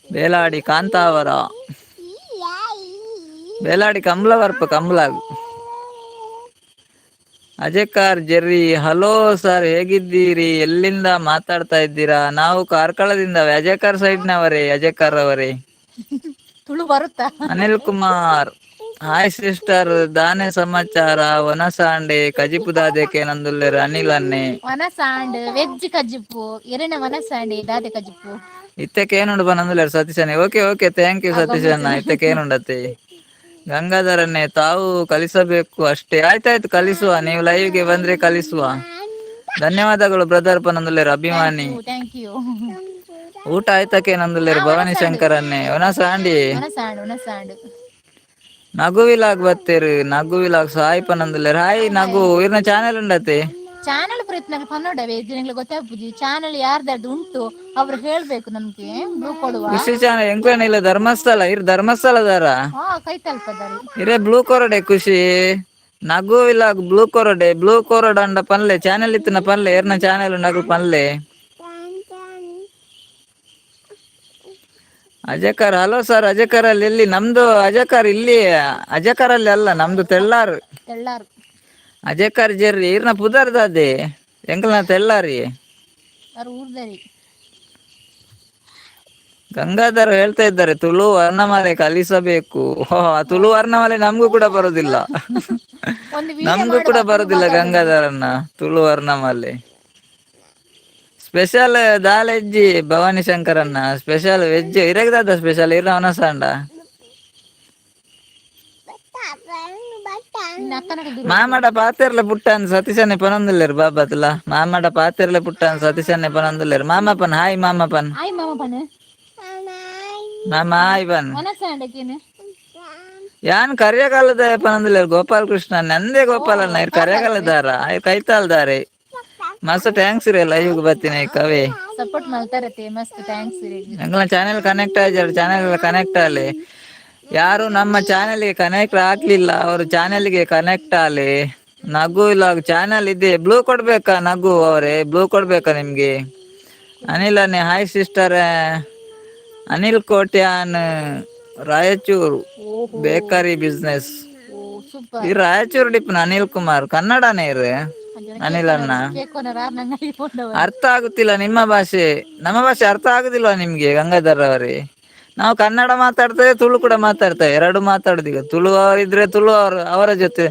ಬೇಲಾಡಿ ಕಾಂತಾವರ ಬೇಲಾಡಿ ಕಂಬ್ಳ ಬರ್ಪ ಕಂಬ್ಳಾಗ್ ಅಜಯ್ ಜೆರ್ರಿ ಹಲೋ ಸರ್ ಹೇಗಿದ್ದೀರಿ ಎಲ್ಲಿಂದ ಮಾತಾಡ್ತಾ ಇದ್ದೀರಾ ನಾವು ಕಾರ್ಕಳದಿಂದ ಅಜಯ್ ಸೈಡ್ನವರೇ ಅಜಯ್ ಅವರೇ ತುಳು ಬರುತ್ತಾ ಅನಿಲ್ ಕುಮಾರ್ ಹಾಯ್ ಸಿಸ್ಟರ್ ದಾನೆ ಸಮಾಚಾರ ವನಸಾಂಡೆ ಕಜಿಪು ದಾದೆಕೆ ನಂದುಲ್ಲೇರು ಅನಿಲ್ ಅನ್ನೆ ವನಸಾಂಡ್ ವೆಜ್ ಕಜ್ಜಿಪ್ಪು ಎರಡನೇ ವನಸಾಂಡಿ ದಾದೆ ಕಜ್ಜಿಪ್ಪು ಇತ್ತಕ್ಕೇನುಂಡು ಬಂದುಲ್ಲೇರು ಸತೀಶಣ್ಣ ಓಕೆ ಓಕೆ ಥ್ಯಾಂಕ್ ಯು ಸತೀಶಣ್ಣ ಇತ್ತಕ್ಕೇನುಂಡತ್ತೆ ಗಂಗಾಧರನ್ನೇ ತಾವು ಕಲಿಸಬೇಕು ಅಷ್ಟೇ ಆಯ್ತಾಯ್ತು ಕಲಿಸುವ ನೀವು ಲೈವ್ಗೆ ಬಂದ್ರೆ ಕಲಿಸುವ ಧನ್ಯವಾದಗಳು ಬ್ರದರ್ ಪನಂದುಲ್ಲೇರು ಅಭಿಮಾನಿ ಥ್ಯಾಂಕ್ ಯು ಊಟ ಆಯ್ತಕ್ಕೆ ನಂದುಲ್ಲೇರು ಭವಾನಿ ಶಂಕರನ್ನೇ ವನಸಾಂಡಿ ವನಸಾಂಡ್ ವನಸಾಂಡ್ ನಗುವಿಲಾಗ್ ಬತ್ತೇರು ನಗುವಿಲಾಗ್ ಸಾಯಿ ಪನಂದುಲ್ಲೇರು ಹಾಯ್ ನಗು ಇರ್ನ ಚಾನೆಲ್ ಉಂಡತೆ ಚಾನಲ್ ಪ್ರಯತ್ನ ಪನ್ನೋಡವೆ ಜನಗಳಿಗೆ ಗೊತ್ತಾಗ್ಬುಜಿ ಚಾನಲ್ ಯಾರ್ದಾರ್ದು ಉಂಟು ಅವ್ರು ಹೇಳ್ಬೇಕು ನಮ್ಗೆ ಬ್ಲೂ ಕೊಡುವ ಕೃಷಿ ಚಾನಲ್ ಎಂಕ್ವೇನ ಇಲ್ಲ ಧರ್ಮಸ್ಥಳ ಇರ್ ಧರ್ಮಸ್ಥಳದಾರ ಹಾ ಕೈ ತಲ್ಪದಾರಿ ಇರೇ ಬ್ಲೂ ಕೊರಡೆ ಖುಷಿ ನಗುವಿಲಾಗ್ ಬ್ಲೂ ಕೊರಡೆ ಅಂಡ ಪನ್ಲೆ ಚಾನೆಲ್ ಇತ್ತಿನ ಪನ್ಲೆ ಎರ್ನ ಚಾನೆಲ್ ನಗು ಪನ್ಲೆ ಅಜಕರ್ ಹಲೋ ಸರ್ ಅಜಕರ್ ಅಲ್ಲಿ ಎಲ್ಲಿ ನಮ್ದು ಅಜಕರ್ ಇಲ್ಲಿ ಅಜಕರ್ ಅಲ್ಲಿ ಅಲ್ಲ ನಮ್ದು ತೆಳ್ಳಾರು ಎಲ್ಲಾರು ಅಜಕರ್ ಜೆರ್ರಿ ಇರ್ನ ಪುದರ್ದಾದೆ ಎಂಕಲ್ನ ತೆಳ್ಳಾರಿ ಅವ್ರು ಊರ್ದರಿ ಗಂಗಾಧರ್ ಹೇಳ್ತಾ ಇದ್ದಾರೆ ತುಳು ವರ್ಣಮಾಲೆ ಕಲಿಸಬೇಕು ತುಳು ವರ್ಣಮಾಲೆ ನಮ್ಗೂ ಕೂಡ ಬರುದಿಲ್ಲ ಒಂದು ವಿಡಿಯೋ ನಮ್ಗೂ ಕೂಡ ಮಾಡುವ ಬರುದಿಲ್ಲ ಗಂಗಾಧರನ್ನ ತುಳು ವರ್ಣಮಾಲೆ ಸ್ಪೆಷಲ್ ದಾಲೆಜ್ಜಿ ಭವಾನಿ ಶಂಕರನ್ನ ಸ್ಪೆಷಲ್ ವೆಜ್ ಇರಗದಾದ ಸ್ಪೆಷಲ್ ಇರ ಅವನಸಾಂಡ ಮಾಮಡ ಪಾತೆರ್ಲೆ ಪುಟ್ಟಾನ್ ಸತೀಶನ್ನೆ ಪನೊಂದುಲ್ಲೇರು ಬಾಬತ್ಲ ಮಾಮಡ ಪಾತೆರ್ಲೆ ಪುಟ್ಟಾನ್ ಸತೀಶನ್ನೆ ಪನೊಂದುಲ್ಲೇರು ಮಾಮಪನ್ ಹಾಯ್ ಮಾಮಪನ್ ಆಯ್ ಮಾಮ ಪನೆ ಮಾಮ ಹಾಯ್ ಪನ್ ವನಸಾಂಡಕ್ಕೇನೆ ಯಾನ್ ಕರ್ಯಕಾಲದ ಪನೊಂದುಲ್ಲೇರು ಗೋಪಾಲ್ ಕೃಷ್ಣ ನಂದೇ ಗೋಪಾಲಣ್ಣ ಇರ್ ಕರ್ಯಕಾಲದಾರ ಕೈತಾಲ್ದಾರೆ ಮಸ್ತ್ ಥ್ಯಾಂಕ್ಸ್ ರೀ ಲೈವ್ ಬರ್ತೀನಿ ಕವೆ ಸಪೋರ್ಟ್ ಮಾಡ್ತಾರತ್ತೆ ಮಸ್ತ್ ಥ್ಯಾಂಕ್ಸ್ ರೀ ಎಂಗಳ ಚಾನೆಲ್ ಕನೆಕ್ಟ್ ಆಗಿದ್ದಾರೆ ಚಾನೆಲ್ ಕನೆಕ್ಟ್ ಆಗಲಿ ಯಾರು ನಮ್ಮ ಚಾನೆಲ್ಗೆ ಕನೆಕ್ಟ್ ಆಗ್ಲಿಲ್ಲ ಅವರು ಚಾನೆಲ್ಗೆ ಕನೆಕ್ಟ್ ಆಗಲಿ ನಗು ಇಲ್ಲ ಚಾನೆಲ್ ಇದೆ ಬ್ಲೂ ಕೊಡ್ಬೇಕಾ ನಗು ಅವರೇ ಬ್ಲೂ ಕೊಡ್ಬೇಕಾ ನಿಮ್ಗೆ ಅನಿಲನೇ hi sister Anil Kotian Raichur bakery business super ಈ ರಾಯಚೂರು ಡಿಪ್ನ ಅನಿಲ್ ಕುಮಾರ್ ಕನ್ನಡನೇ ಇರು ಅನಿಲ್ ಅಣ್ಣ ಅರ್ಥ ಆಗುತ್ತಿಲ್ಲ ನಿಮ್ಮ ಭಾಷೆ ನಮ್ಮ ಭಾಷೆ ಅರ್ಥ ಆಗುದಿಲ್ವಾ ನಿಮ್ಗೆ ಗಂಗಾಧರ್ ಅವರೇ ನಾವು ಕನ್ನಡ ಮಾತಾಡ್ತೇವೆ ತುಳು ಕೂಡ ಮಾತಾಡ್ತೇವೆ ಎರಡು ಮಾತಾಡುದು ಈಗ ತುಳು ಅವರಿದ್ರೆ ತುಳು ಅವರ ಜೊತೆ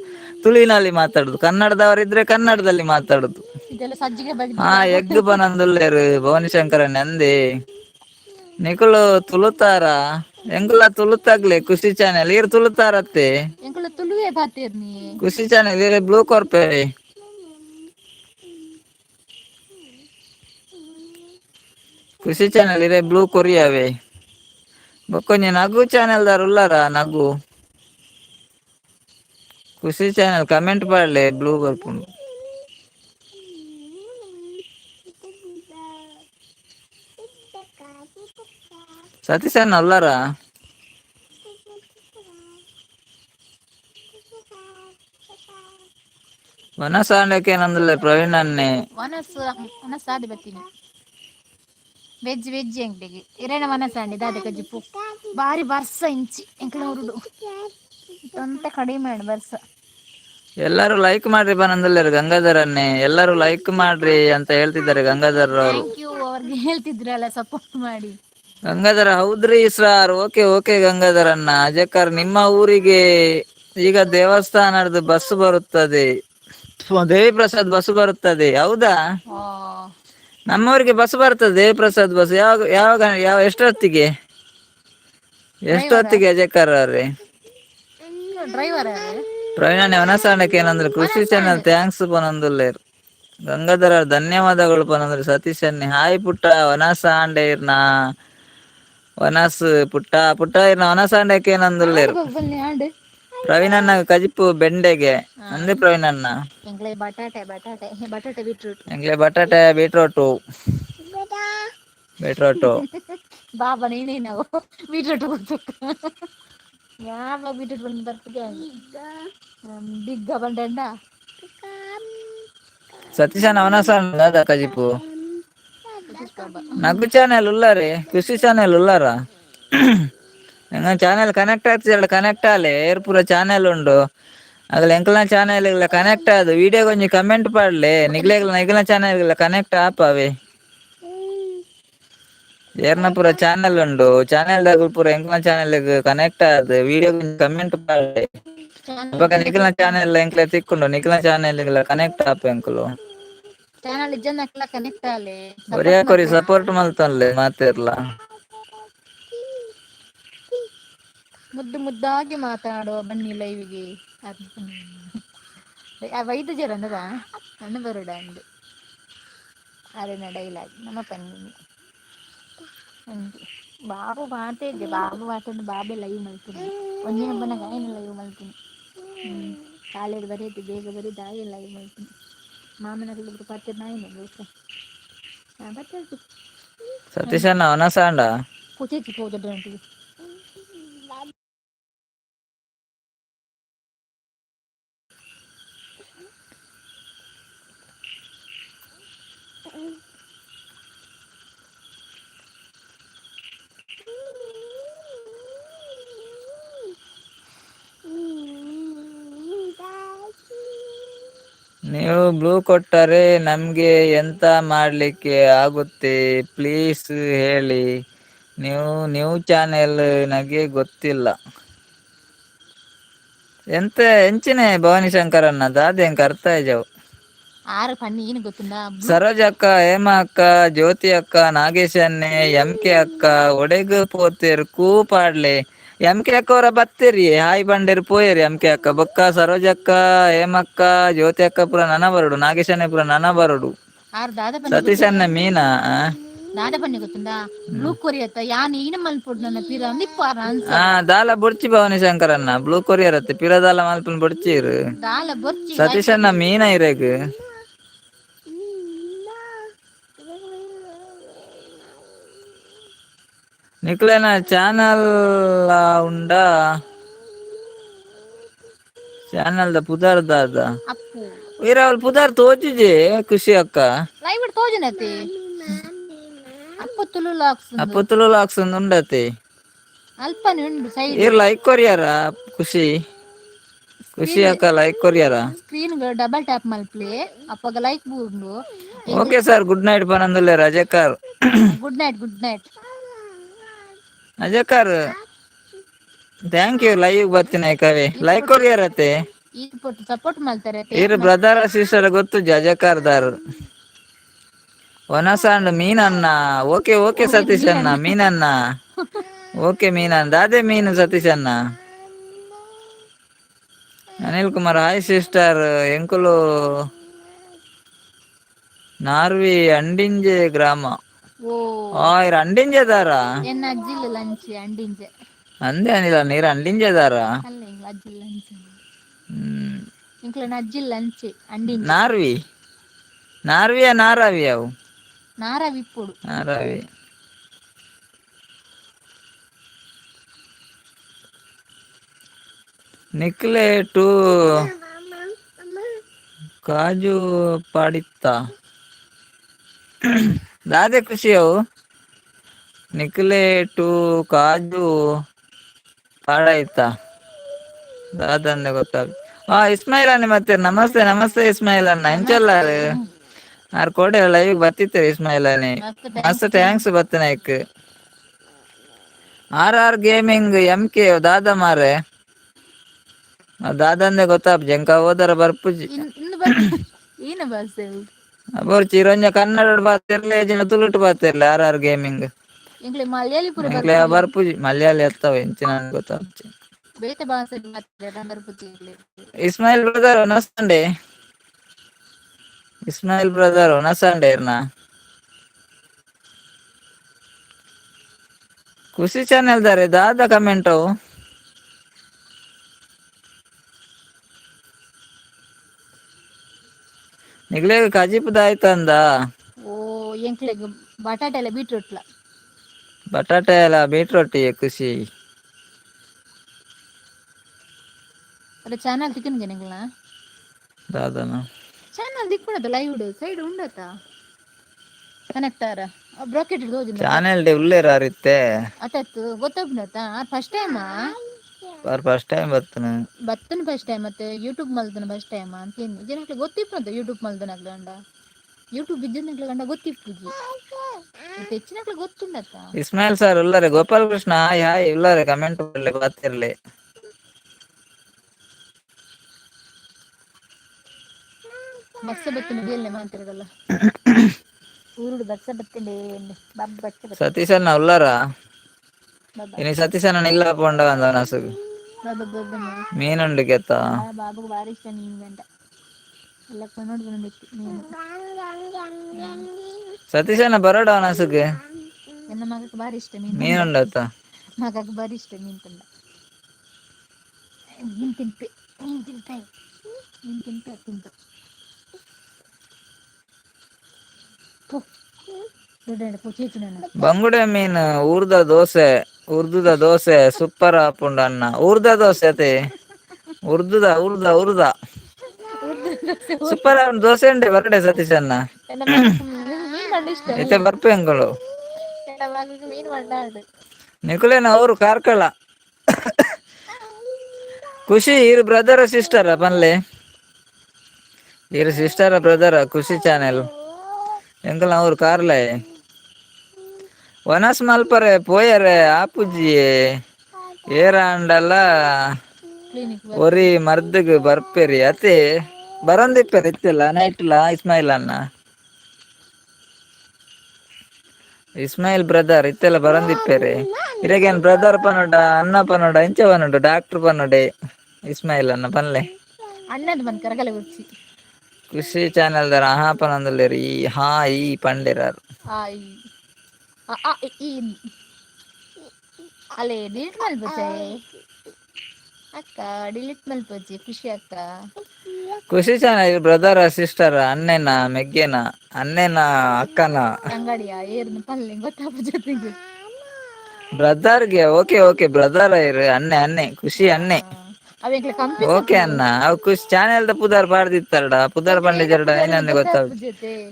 ತುಳುವಿನಲ್ಲಿ ಮಾತಾಡುದು ಕನ್ನಡದವರಿದ್ರೆ ಕನ್ನಡದಲ್ಲಿ ಮಾತಾಡುದು ಹಾ ಎಗ್ ಬನಂದುಲ್ಲೇರು ಭವಾನಿ ಶಂಕರನ್ ಅಂದೆ ನಿಕುಲು ತುಳುತಾರ ಎಂಗುಲ ತುಳುತಾಗ್ಲೆ ಖುಷಿ ಚಾನೆಲ್ ಇರ್ ತುಳುತಾರತ್ತೆ ಖುಷಿ ಚಾನೆಲ್ ಇರ ಬ್ಲೂ ಕೊರ್ಪೆ ಖುಷಿ ಚಾನಲ್ ಇರೆ ಬ್ಲೂ ಕೊರಿಯಾವೆ ಬೊಕ್ಕೊಂಜಿ ನಗು ಚಾನೆಲ್ ದಾರ್ ಉಲ್ಲಾರ ನಗು ಖುಷಿ ಚಾನಲ್ ಕಮೆಂಟ್ ಪಾಡ್ಲೆ ಬ್ಲೂ ಬರ್ಪುಂಡು ಸತೀಶ್ ಅಣ್ಣ ಉಲ್ಲಾರ ವನಸ ಆಂಡಕ್ಕೆ ನಂದುಲ್ಲೆ ಪ್ರವೀಣ್ ಅನ್ನೆ ವನಸ್ ಆದಿ ಬತ್ತೀನಿ ವೆಜ್ ಅಂಗಡಿಗೆ ಇರೇನ ಮನಸ್ಸು ಅಂಡಿ ದಾದ ಕಜ್ಜಿಪ್ಪು ಬಾರಿ ಬರ್ಸ ಇಂಚಿ ಎಂಕಲ ಹುರುಡು ತೊಂತ ಕಡಿಮೆ ಮಾಡಿ ಬರ್ಸ ಎಲ್ಲರೂ ಲೈಕ್ ಮಾಡ್ರಿ ಬನಂದಲ್ಲರು ಗಂಗಾಧರನ್ನೇ ಎಲ್ಲರೂ ಲೈಕ್ ಮಾಡ್ರಿ ಅಂತ ಹೇಳ್ತಿದ್ದಾರೆ ಗಂಗಾಧರ್ ಅವರು. ಥ್ಯಾಂಕ್ ಯು ಅವ್ರಿಗೆ ಹೇಳ್ತಿದ್ರಲ್ಲ ಸಪೋರ್ಟ್ ಮಾಡಿ. ಗಂಗಾಧರ ಹೌದ್ರಿ ಸರ್, ಓಕೆ ಗಂಗಾಧರನ್ನ. ಅಜಕ್ಕರ್ ನಿಮ್ಮ ಊರಿಗೆ ಈಗ ದೇವಸ್ಥಾನದ ಬಸ್ ಬರುತ್ತದೆ, ದೇವಿ ಪ್ರಸಾದ್ ಬಸ್ ಬರುತ್ತದೆ, ಹೌದಾ? ನಮ್ಮೂರಿಗೆ ಬಸ್ ಬರ್ತದೆ, ದೇವಿ ಪ್ರಸಾದ್ ಬಸ್. ಯಾವ ಎಷ್ಟೊತ್ತಿಗೆ ಅಜಕ್ಕರ್ ಅವ್ರಿ? ಡ್ರೈವರ್ ಪ್ರವೀಣನೆ ವನಸಾಂಡಕ್ಕೆ ಏನಂದ್ರೆ ಕೃಷಿ ಚಾನಲ್ ಥ್ಯಾಂಕ್ಸ್ ಪನಂದುಲ್ಲೇರ್. ಗಂಗಾಧರ ಧನ್ಯವಾದಗಳು ಪನಂದ್ರೆ. ಸತೀಶ್ ಅನ್ನಿ ಹಾಯ್ ಪುಟ್ಟ ವನಸಾಂಡೆ ಇರ್ನ ವನಸ್ ಪುಟ್ಟ ಇರ್ನ ವನಸಾಂಡಕ್ಕೆ ಏನಂದುಲ್ಲೇರು. ಪ್ರವೀಣನ್ನ ಕಜಿಪು ಬೆಂಡೆಗೆ ಅಂದೆ ಪ್ರವೀಣನ್ನ ಎಂಗ್ಲೆ ಬಟಾಟೆ ಬೀಟ್ರೋಟು ಬಾಬಾ ನೀನೇ ನಾವು ಬೀಟ್ರೋಟ್ ಯಾವ ಬೀಟ್ರೋಟ್ ಬಂದು ಬರ್ತದೆ ಬಿಗ್ಗ ಬಂಡ ಸತೀಶನ ವನಸಾಂಡ ಕಜಿಪು ನಗು ಚಾನೆಲ್ ಉಲ್ಲಾರೆ, ಕೃಷಿ ಚಾನೆಲ್ ಉಲ್ಲಾರ. ಎಂಗ ಚಾನೆಲ್ ಕನೆಕ್ಟ್ ಆಗ್ತಿಲ್ಲ, ಕನೆಕ್ಟ್ ಆಲೆ ಏರ್ ಪೂರ ಚಾನೆಲ್ ಉಂಡು. ಅಗಲ ಎಂಕಲ್ನ ಚಾನೆಲ್ ಕನೆಕ್ಟ್ ಆದು ವಿಡಿಯೋ ಕೊಂಚ ಕಮೆಂಟ್ ಪಾಡ್ಲೆ. ನಿಗ್ಲ ಚಾನೆಲ್ ಕನೆಕ್ಟ್ ಆಪಾವೆ ಏರ್ನ ಪೂರ ಚಾನೆಲ್ ಉಂಡು. ಚಾನೆಲ್ ದಾಗ ಪೂರ ಎಂಕಲ್ನ ಚಾನೆಲ್ ಕನೆಕ್ಟ್ ಆದ್ ವಿಡಿಯೋ ಕಮೆಂಟ್ ಪಾಡ್ಲೆ. ನಿಖಿಲ್ನ ಚಾನೆಲ್ ಎಂಕ್ಲೆ ತಿಕ್ಕೊಂಡು ನಿಖಿಲ್ನ ಚಾನೆಲ್ ಕನೆಕ್ಟ್ ಆಪ ಎಂಕಲು ಚಾನಲ್ ಇಜ್ಜನಕ್ಲ ಕನೆಕ್ಟ್ ಆಲೆ ಕೊರಿ ಸಪೋರ್ಟ್ ಮಲ್ತನ್ಲೆ ಮಾತಿರ್ಲ. ಮುದ್ದಾಗಿ ಮಾತಾಡುವ ಬನ್ನಿ ಲೈವ್ಗೆ. ವೈದ್ಯ ಜರ ನನ್ನ ಬರೋಡ ಅಂದು ಅರೆನ ಡೈಲಾಗ್ ನಮ್ಮ ಪನ್ನಿ ಬಾಬು ಮಾತೇಜೆ ಬಾಬು ಮಾತಾಡು. ಬಾಬೆ ಲೈವ್ ಮಲ್ತೀನಿ ಒಂದೇ ಹಬ್ಬನ ಗಾಯನ ಲೈವ್ ಮಲ್ತೀನಿ. ಕಾಲೇಜ್ ಬರೀತಿ ಬೇಗ ಬರೀ ದಾಯಿ ಲೈವ್ ಮಲ್ತೀನಿ. ಮಾಮನಗಳು ಪತ್ತೆ ನಾಯಿನ ಬರ್ತೇನೆ ಸತೀಶಣ್ಣ ವನಸಾಂಡ ಕೂತೇತಿ ಹೋದ ನೀವು ಬ್ಲೂ ಕೊಟ್ಟರೆ ನಮ್ಗೆ ಎಂತ ಮಾಡ್ಲಿಕ್ಕೆ ಆಗುತ್ತೆ ಪ್ಲೀಸ್ ಹೇಳಿ. ನ್ಯೂ ಚಾನೆಲ್ ನಗೆ ಗೊತ್ತಿಲ್ಲ. ಎಂತ ಎಂಚಿನ ಭವಾನಿ ಶಂಕರನ್ನ ದಾದೆಂಕ ಅರ್ಥ ಇಜಾವ್. ಆರು ಪನ್ನಿ ಏನು ಗೊತ್ತುಂಡ ಸರೋಜ ಅಕ್ಕ, ಹೇಮ ಅಕ್ಕ, ಜ್ಯೋತಿ ಅಕ್ಕ, ನಾಗೇಶ್ ಅನ್ನೆ, MK ಅಕ್ಕ ಒಡೆಗ್ ಪೋತೇರು ಕೂಪಾಡ್ಲೆ. MK ಅಕ್ಕ ಅವರ ಬತ್ತೇರಿ ಹಾಯ್ ಬಂಡೇರು ಪೋಯರಿ. MK ಅಕ್ಕ ಬೊಕ್ಕ ಸರೋಜಕ್ಕ, ಹೇಮಕ್ಕ, ಜ್ಯೋತಿ ಅಕ್ಕ ಪುರ ನನ ಬರಡು, ನಾಗೇಶ್ ಅನ್ನೆ ಪುರ ನನ ಬರಡು, ಸತೀಶ್ ಅನ್ನ ಮೀನಾ ದಾದ ಪನ್ನಿ ಗೊತ್ತುಂಡ ಬ್ಲೂ ಕೊರಿಯತ್ತ ಯಾನ್ ಈನ ಮಲ್ಪೊಡು ನನ್ನ ಪಿರ ನಿಪ್ಪಾರ ದಾಲ ಬೊಡ್ಚಿ ಭವಾನಿ ಶಂಕರನ್ನ ಬ್ಲೂ ಕೊರಿಯರ್ ಪಿರದಾಲ ಮಲ್ಪನ್ ಬೊಡ್ಚೀರ್ ದಾಲ ಬೊರ್ಚಿ ಸತೀಶ್ ಅನ್ನ ಮೀನ ಇರೇಗ್ ನಿಕ್ಲೆನ ಚಾನಲ್ ಉಂಡ ಚಾನಲ್ ದ ಪುದಾರ್ ದಾದ ಅಪ್ಪು ವೀರಾವಲ್ ಪುದಾರ್ ತೋಜುಜೆ ಖುಷಿ ಅಕ್ಕ ಲೈವ್ ತೋಜನತಿ ಅಪ್ಪತ್ತುಲು ಲಾಕ್ಸ್ ಉಂಡತಿ ಅಲ್ಪನೆ ಉಂಡು ಸೈಡ್ ಇರ್ ಲೈಕ್ ಕೊರಿಯಾರ ಖುಷಿ ಅಕ್ಕ ಲೈಕ್ ಕೊರಿಯಾರ ಸ್ಕ್ರೀನ್ ಡಬಲ್ ಟ್ಯಾಪ್ ಮಲ್ಪ್ಲೆ ಅಪ್ಪಗ ಲೈಕ್ ಬೂಂಡು. ಓಕೆ ಸರ್, ಗುಡ್ ನೈಟ್ ಪನಂದುಲ್ಲೆ ರಜಕಾರ್. ಗುಡ್ ನೈಟ್ ಅಜಕಾರ್ ಥ್ಯಾಂಕ್ ಯು. ಲೈವ್ ಬರ್ತೀನಿ ಕವೆ ಲೈಕ್ ಕೊರಿಯಾರತ್ತೆ ಸಪೋರ್ಟ್ ಮಾಡ್ತಾರೆ ಇರ್ ಬ್ರದರ್ ಸಿಸ್ಟರ್ ಗೊತ್ತು ಜಜಕಾರ್ದಾರ್ ವನಸಾಂಡ್ ಮೀನನ್ನ. ಓಕೆ ಸತೀಶ್ ಅನ್ನ ಮೀನನ್ನ. ಓಕೆ ಮೀನನ್ನ ದಾದೆ ಮೀನು ಸತೀಶ್ ಅನ್ನ. Anil Kumar hi sister. ಎಂಕುಲು ನಾರ್ವಿ ಅಂಡಿಂಜೆ ಗ್ರಾಮ ಓ ಇರು ಅಂಡಿಂಜದಾರ ಎನ್ನ ಅಜ್ಜಿಲ್ಲ ಲಂಚ್ ಅಂಡಿಂಜೆ ಅಂದೆ ಅನಿಲ ನೀರು ಅಂಡಿಂಜದಾರ ಅಲ್ಲ ಇಂಗ್ಲ ಅಜ್ಜಿ ಲಂಚ್ ಹ್ಮ್ ಇಂಕ್ಲ ಅಜ್ಜಿ ಲಂಚ್ ಅಂಡಿಂಜೆ ನಾರ್ವಿ ನಾರ್ವಿಯ ನಾರಾವಿ ಅವು ನಾರಾವಿ ಇಪ್ಪೊಡು ನಾರಾವಿ ನಿಕ್ಲೆ ಟು ಕಾಜು ಪಡಿತ್ತ ದಾದೆ ಖುಷಿ ಅವು ನಿಕ್ಲೆ ಟು ಕಾಜು ಪಾಡ ಇತ್ತ ದಾದಂದೆ ಗೊತ್ತಾಗ ಇಸ್ಮಾಯಿಲ್ ಅಣ್ಣೆ ಮತ್ತೆ ನಮಸ್ತೆ ನಮಸ್ತೆ ಇಸ್ಮಾಯಿಲ್ ಅಣ್ಣ ನಮಸ್ತೆ ಎಂಚಲ್ಲಾರು ಆರ್ ಕೋಡೆ ಲೈವ್ ಬರ್ತಿತ್ತು ಇಸ್ಮಾಯಿಲ್ ಅಣ್ಣೆ ಮಸ್ತ್ ಥ್ಯಾಂಕ್ಸ್ ಬತ್ತನೈಕ್ RR ಗೇಮಿಂಗ್ MK ದಾದ ಮಾರೆ ದಾದಂದೆ ಗೊತ್ತಾಪ್ ಜಂಕ ಹೋದರ ಬರ್ಪುಜಿ ಇನ್ನು ಬರ್ತ ಏನು ಬಸ್ ಬೋರ್ಚಿ ಇರಂಜ ಕನ್ನಡ ಬಾತಿರ್ಲೆ ಜನ ತುಳುಟು ಬಾತಿರ್ಲೆ RR ಗೇಮಿಂಗ್ ಇಂಗ್ಲೆ ಮಲಯಾಳಿ ಪುರ ಎಂಕ್ಲೆ ಬರ್ಪುಜಿ ಮಲಯಾಳಿ ಎತ್ತವ ಎಂಚಿನ ಗೊತ್ತಾಪ್ಚಿ ಬೇತೆ ಭಾಷೆ ಬರ್ಪುಜಿ ಇಸ್ಮಾಯಿಲ್ ಬ್ರದರ್ ನಮಸ್ತೆ ಇಸ್ಮಾಯಿಲ್ ಬ್ರದರ್ ನಮಸ್ತೆ ಇರ್ನ ಖುಷಿ ಚಾನೆಲ್ ದಾರೆ ದಾದ ಕಮೆಂಟ್ ಅವು ನಿಗ್ಲೇ ಕಜಿಪುದ ಆಯ್ತಂದ ಓ ಎಂಕ್ಲೆಗ್ ಬಟಾಟೆ ಎಲ್ಲ ಬೀಟ್ರೂಟ್ಲ ಬಟಾಟೆ ಎಲ್ಲ ಬೀಟ್ರೋಟ್ ಖುಷಿ ಅರೆ ಚಾನಲ್ ತಿಕ್ಕನ್ಗೆ ನಿಂಗ್ಲ ದಾದನ ಚಾನಲ್ ದಿಕ್ಕುಂಡತ ಲೈವ್ ಸೈಡ್ ಉಂಡತ ಕನೆಕ್ಟ್ ಆರ ಬ್ರಾಕೆಟ್ ಹೋಗಿ ಚಾನೆಲ್ ಡೆ ಉಲ್ಲೇರಾರಿತ್ತೆ ಅಟತ್ತು ಗೊತ್ತಾಗ್ಬಿಡತ್ತ ಫಸ್ಟ್ ಟೈಮ್ ಫಸ್ಟ್ ಟೈಮ್ ಬತ್ತನ ಫಸ್ಟ್ ಟೈಮ್ ಮತ್ತೆ ಯೂಟ್ಯೂಬ್ ಮಲ್ದನ ಫಸ್ಟ್ ಟೈಮ್ ಅಂತ ಜನಕ್ಕೆ ಗೊತ್ತಿಪ್ಪಂತ ಯೂಟ್ಯೂಬ್ ಮಲ್ದನಗ್ಲ ಗಂಡ ಯೂಟ್ಯೂಬ್ ಇದ್ದಿನಗ್ಲ ಗಂಡ ಗೊತ್ತಿಪ್ಪುಜಿ ಮತ್ತೆ ಹೆಚ್ಚಿನಕ್ಲ ಗೊತ್ತುಂಡತ್ತ ಇಸ್ಮಾಯಿಲ್ ಸರ್ ಉಳ್ಳಾರೆ ಗೋಪಾಲ್ ಕೃಷ್ಣ ಹಾಯ್ ಉಳ್ಳಾರೆ ಕಮೆಂಟ್ ಬರ್ತಿರ್ಲಿ ಬಸ್ಸ ಬತ್ತಿನ ಬೇಲ್ನೆ ಮಾತಿರಗಲ್ಲ ಊರುಡು ಬಸ್ಸ ಬತ್ತಿಂಡೆ ಬಾಬ್ ಬಚ್ಚ ಬತ್ತ ಸತೀಶ್ ಅಣ್ಣ ಉಳ್ಳಾರ ಬಾಬಾ ಇನಿ ಸತೀಶ್ ಅಣ್ಣ ಇಲ್ಲ ಪೋಂಡ ಅಂದ ನಸುಗು ಮೀನುಂಡು ಕೆತ್ತ ಬಾಬುಗೆ ಭಾರಿ ಇಷ್ಟ ಮೀನು ಗಂಟ ಎಲ್ಲ ನೋಡಿ ಬಂದಿತ್ತು ಮೀನು ಸತೀಶ್ ಅಣ್ಣ ಬರೋಡ ನಸುಗೆ ನನ್ನ ಮಗಕ್ಕೆ ಭಾರಿ ಇಷ್ಟ ಮೀನು ಮೀನುಂಡತ್ತ ಮಗಕ್ಕೆ ಭಾರಿ ಇಷ್ಟ ಮೀನು ತಂಡ ಮೀನು ತಿಂಪೆ ಮೀನು ತಿಂತಾಯಿ ಮೀನು ತಿಂತ ಬಂಗುಡೆ ಮೀನು ಉರ್ದುದ ದೋಸೆ ಸೂಪರ್ ಆಪುಂಡ ಅಣ್ಣ ದೋಸೆ ಅತೆ ಉರ್ದ ಸೂಪರ್ ದೋಸೆ ಉಂಡೆ ಬರ್ಡೆ ಸತೀಶ್ ಅಣ್ಣ ಇತ್ತೆ ಬರ್ಪೆ ಅಂಗಳು ಮೀನು ಮಂಡಾಡು ನಿಕುಲೇನ ಅವರು ಕಾರ್ಕಳ ಖುಷಿ ಇರು ಬ್ರದರ್ ಸಿಸ್ಟರ್ ಬನ್ಲೆ ಇರು ಸಿಸ್ಟರ್ ಬ್ರದರ್ ಖುಷಿ ಚಾನೆಲ್ ಎಂಕಲ್ ಅವ್ರು ಕಾರ್ಲೆ ವನಸ್ ಮಲ್ಪರೆ ಪೋಯರೆ ಆಪುಜಿ ಏರಾಂಡಲ್ಲ ಒರಿ ಮರ್ದಗ್ ಬರ್ಪೇರಿ ಅತೆ ಬರಂದಿಪ್ಪೇರಿ ಇತ್ತಿಲ್ಲ ನೈಟ್ಲ ಇಸ್ಮಾಯಿಲ್ ಅಣ್ಣ ಇಸ್ಮಾಯಿಲ್ ಬ್ರದರ್ ಇತ್ತೆಲ್ಲ ಬರಂದಿಪ್ಪೇರಿ ಇರಗೇನ್ ಬ್ರದರ್ ಪನೋಡ ಅಣ್ಣ ಪನೋಡ ಇಂಚ ಪನೋಡ ಡಾಕ್ಟರ್ ಪನೋಡೆ ಇಸ್ಮಾಯಿಲ್ ಅಣ್ಣ ಪನ್ಲೆ ಅಣ್ಣದು ಬಂದು ಕರಗಲೆ ಉಚ್ಚಿ ಖುಷಿ ಚಾನೆಲ್ ದರ ಆಹಾಪನಂದುಲ್ಲೇರಿ ಈ ಪಂಡಿರಾರು ಈ ಅಲ್ಲೇ ಡಿಲೀಟ್ ಮಲ್ಪಚೆ ಅಕ್ಕ ಡಿಲೀಟ್ ಮಲ್ಪಚೆ ಖುಷಿ ಅಕ್ಕ ಖುಷಿ ಚಾನೆಲ್ ಬ್ರದರ್ ಸಿಸ್ಟರ್ ಅನ್ನೆನ ಮೆಗ್ಗೆನ ಅನ್ನೆನ ಅಕ್ಕನ ಅಂಗಡಿಯ ಏರ್ನ ಪಲ್ಲೆ ಗೊತ್ತಾಪ ಜೊತೆಗೆ ಬ್ರದರ್ಗೆ ಓಕೆ ಬ್ರದರ್ ಇರು ಅನ್ನೆ ಖುಷಿ ಅನ್ನೆ ಅವೆಂಕ್ಲೆ ಕಂಪಿ ಓಕೆ ಅಣ್ಣ ಅವ್ ಖುಷಿ ಚಾನೆಲ್ ದ ಪುದಾರ್ ಪಾಡ್ದಿತ್ತಾರಡ ಪುದಾರ್ ಪಂಡೆ ಜರಡ ಏನಂದೆ ಗೊತ್ತಾಗ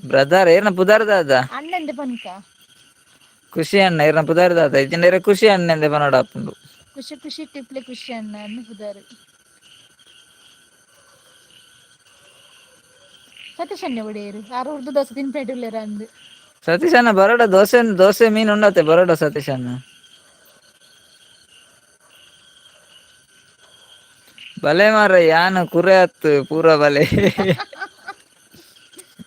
ಬ್ರದರ್ ಏನ ಪುದಾರ್ ದಾದ ಅಣ್ಣಂದೆ ಪನ್ಕ ಖುಷಿ ಅಣ್ಣ ಇರ್ನ ಪುದಾರ್ ದಾದ ಇಜ್ಜಿನ ಖುಷಿ ಅಣ್ಣಂದೆ ಪನೋಡ ಆಪುಂಡು ಖುಷಿ ಟಿಪ್ಲೆ ಖುಷಿ ಅಣ್ಣ ಅನ್ನು ಪುದಾರ್ ಸತೀಶ್ ಅಣ್ಣ ಒಡೆಯರು ಆರು ಉರ್ದು ದೋಸೆ ತಿನ್ಪೇಟಿರ್ಲೇರ ಅಂದು ಸತೀಶ್ ಅಣ್ಣ ಬರೋಡ ದೋಸೆ ಮೀನು ಉಂಡತೆ ಬರೋಡ ಸತೀಶ್ ಅಣ್ಣ ಬಲೆ ಮಾರ ಯಾನು ಕುರೆ ಹತ್ತು ಪೂರ ಬಲೆ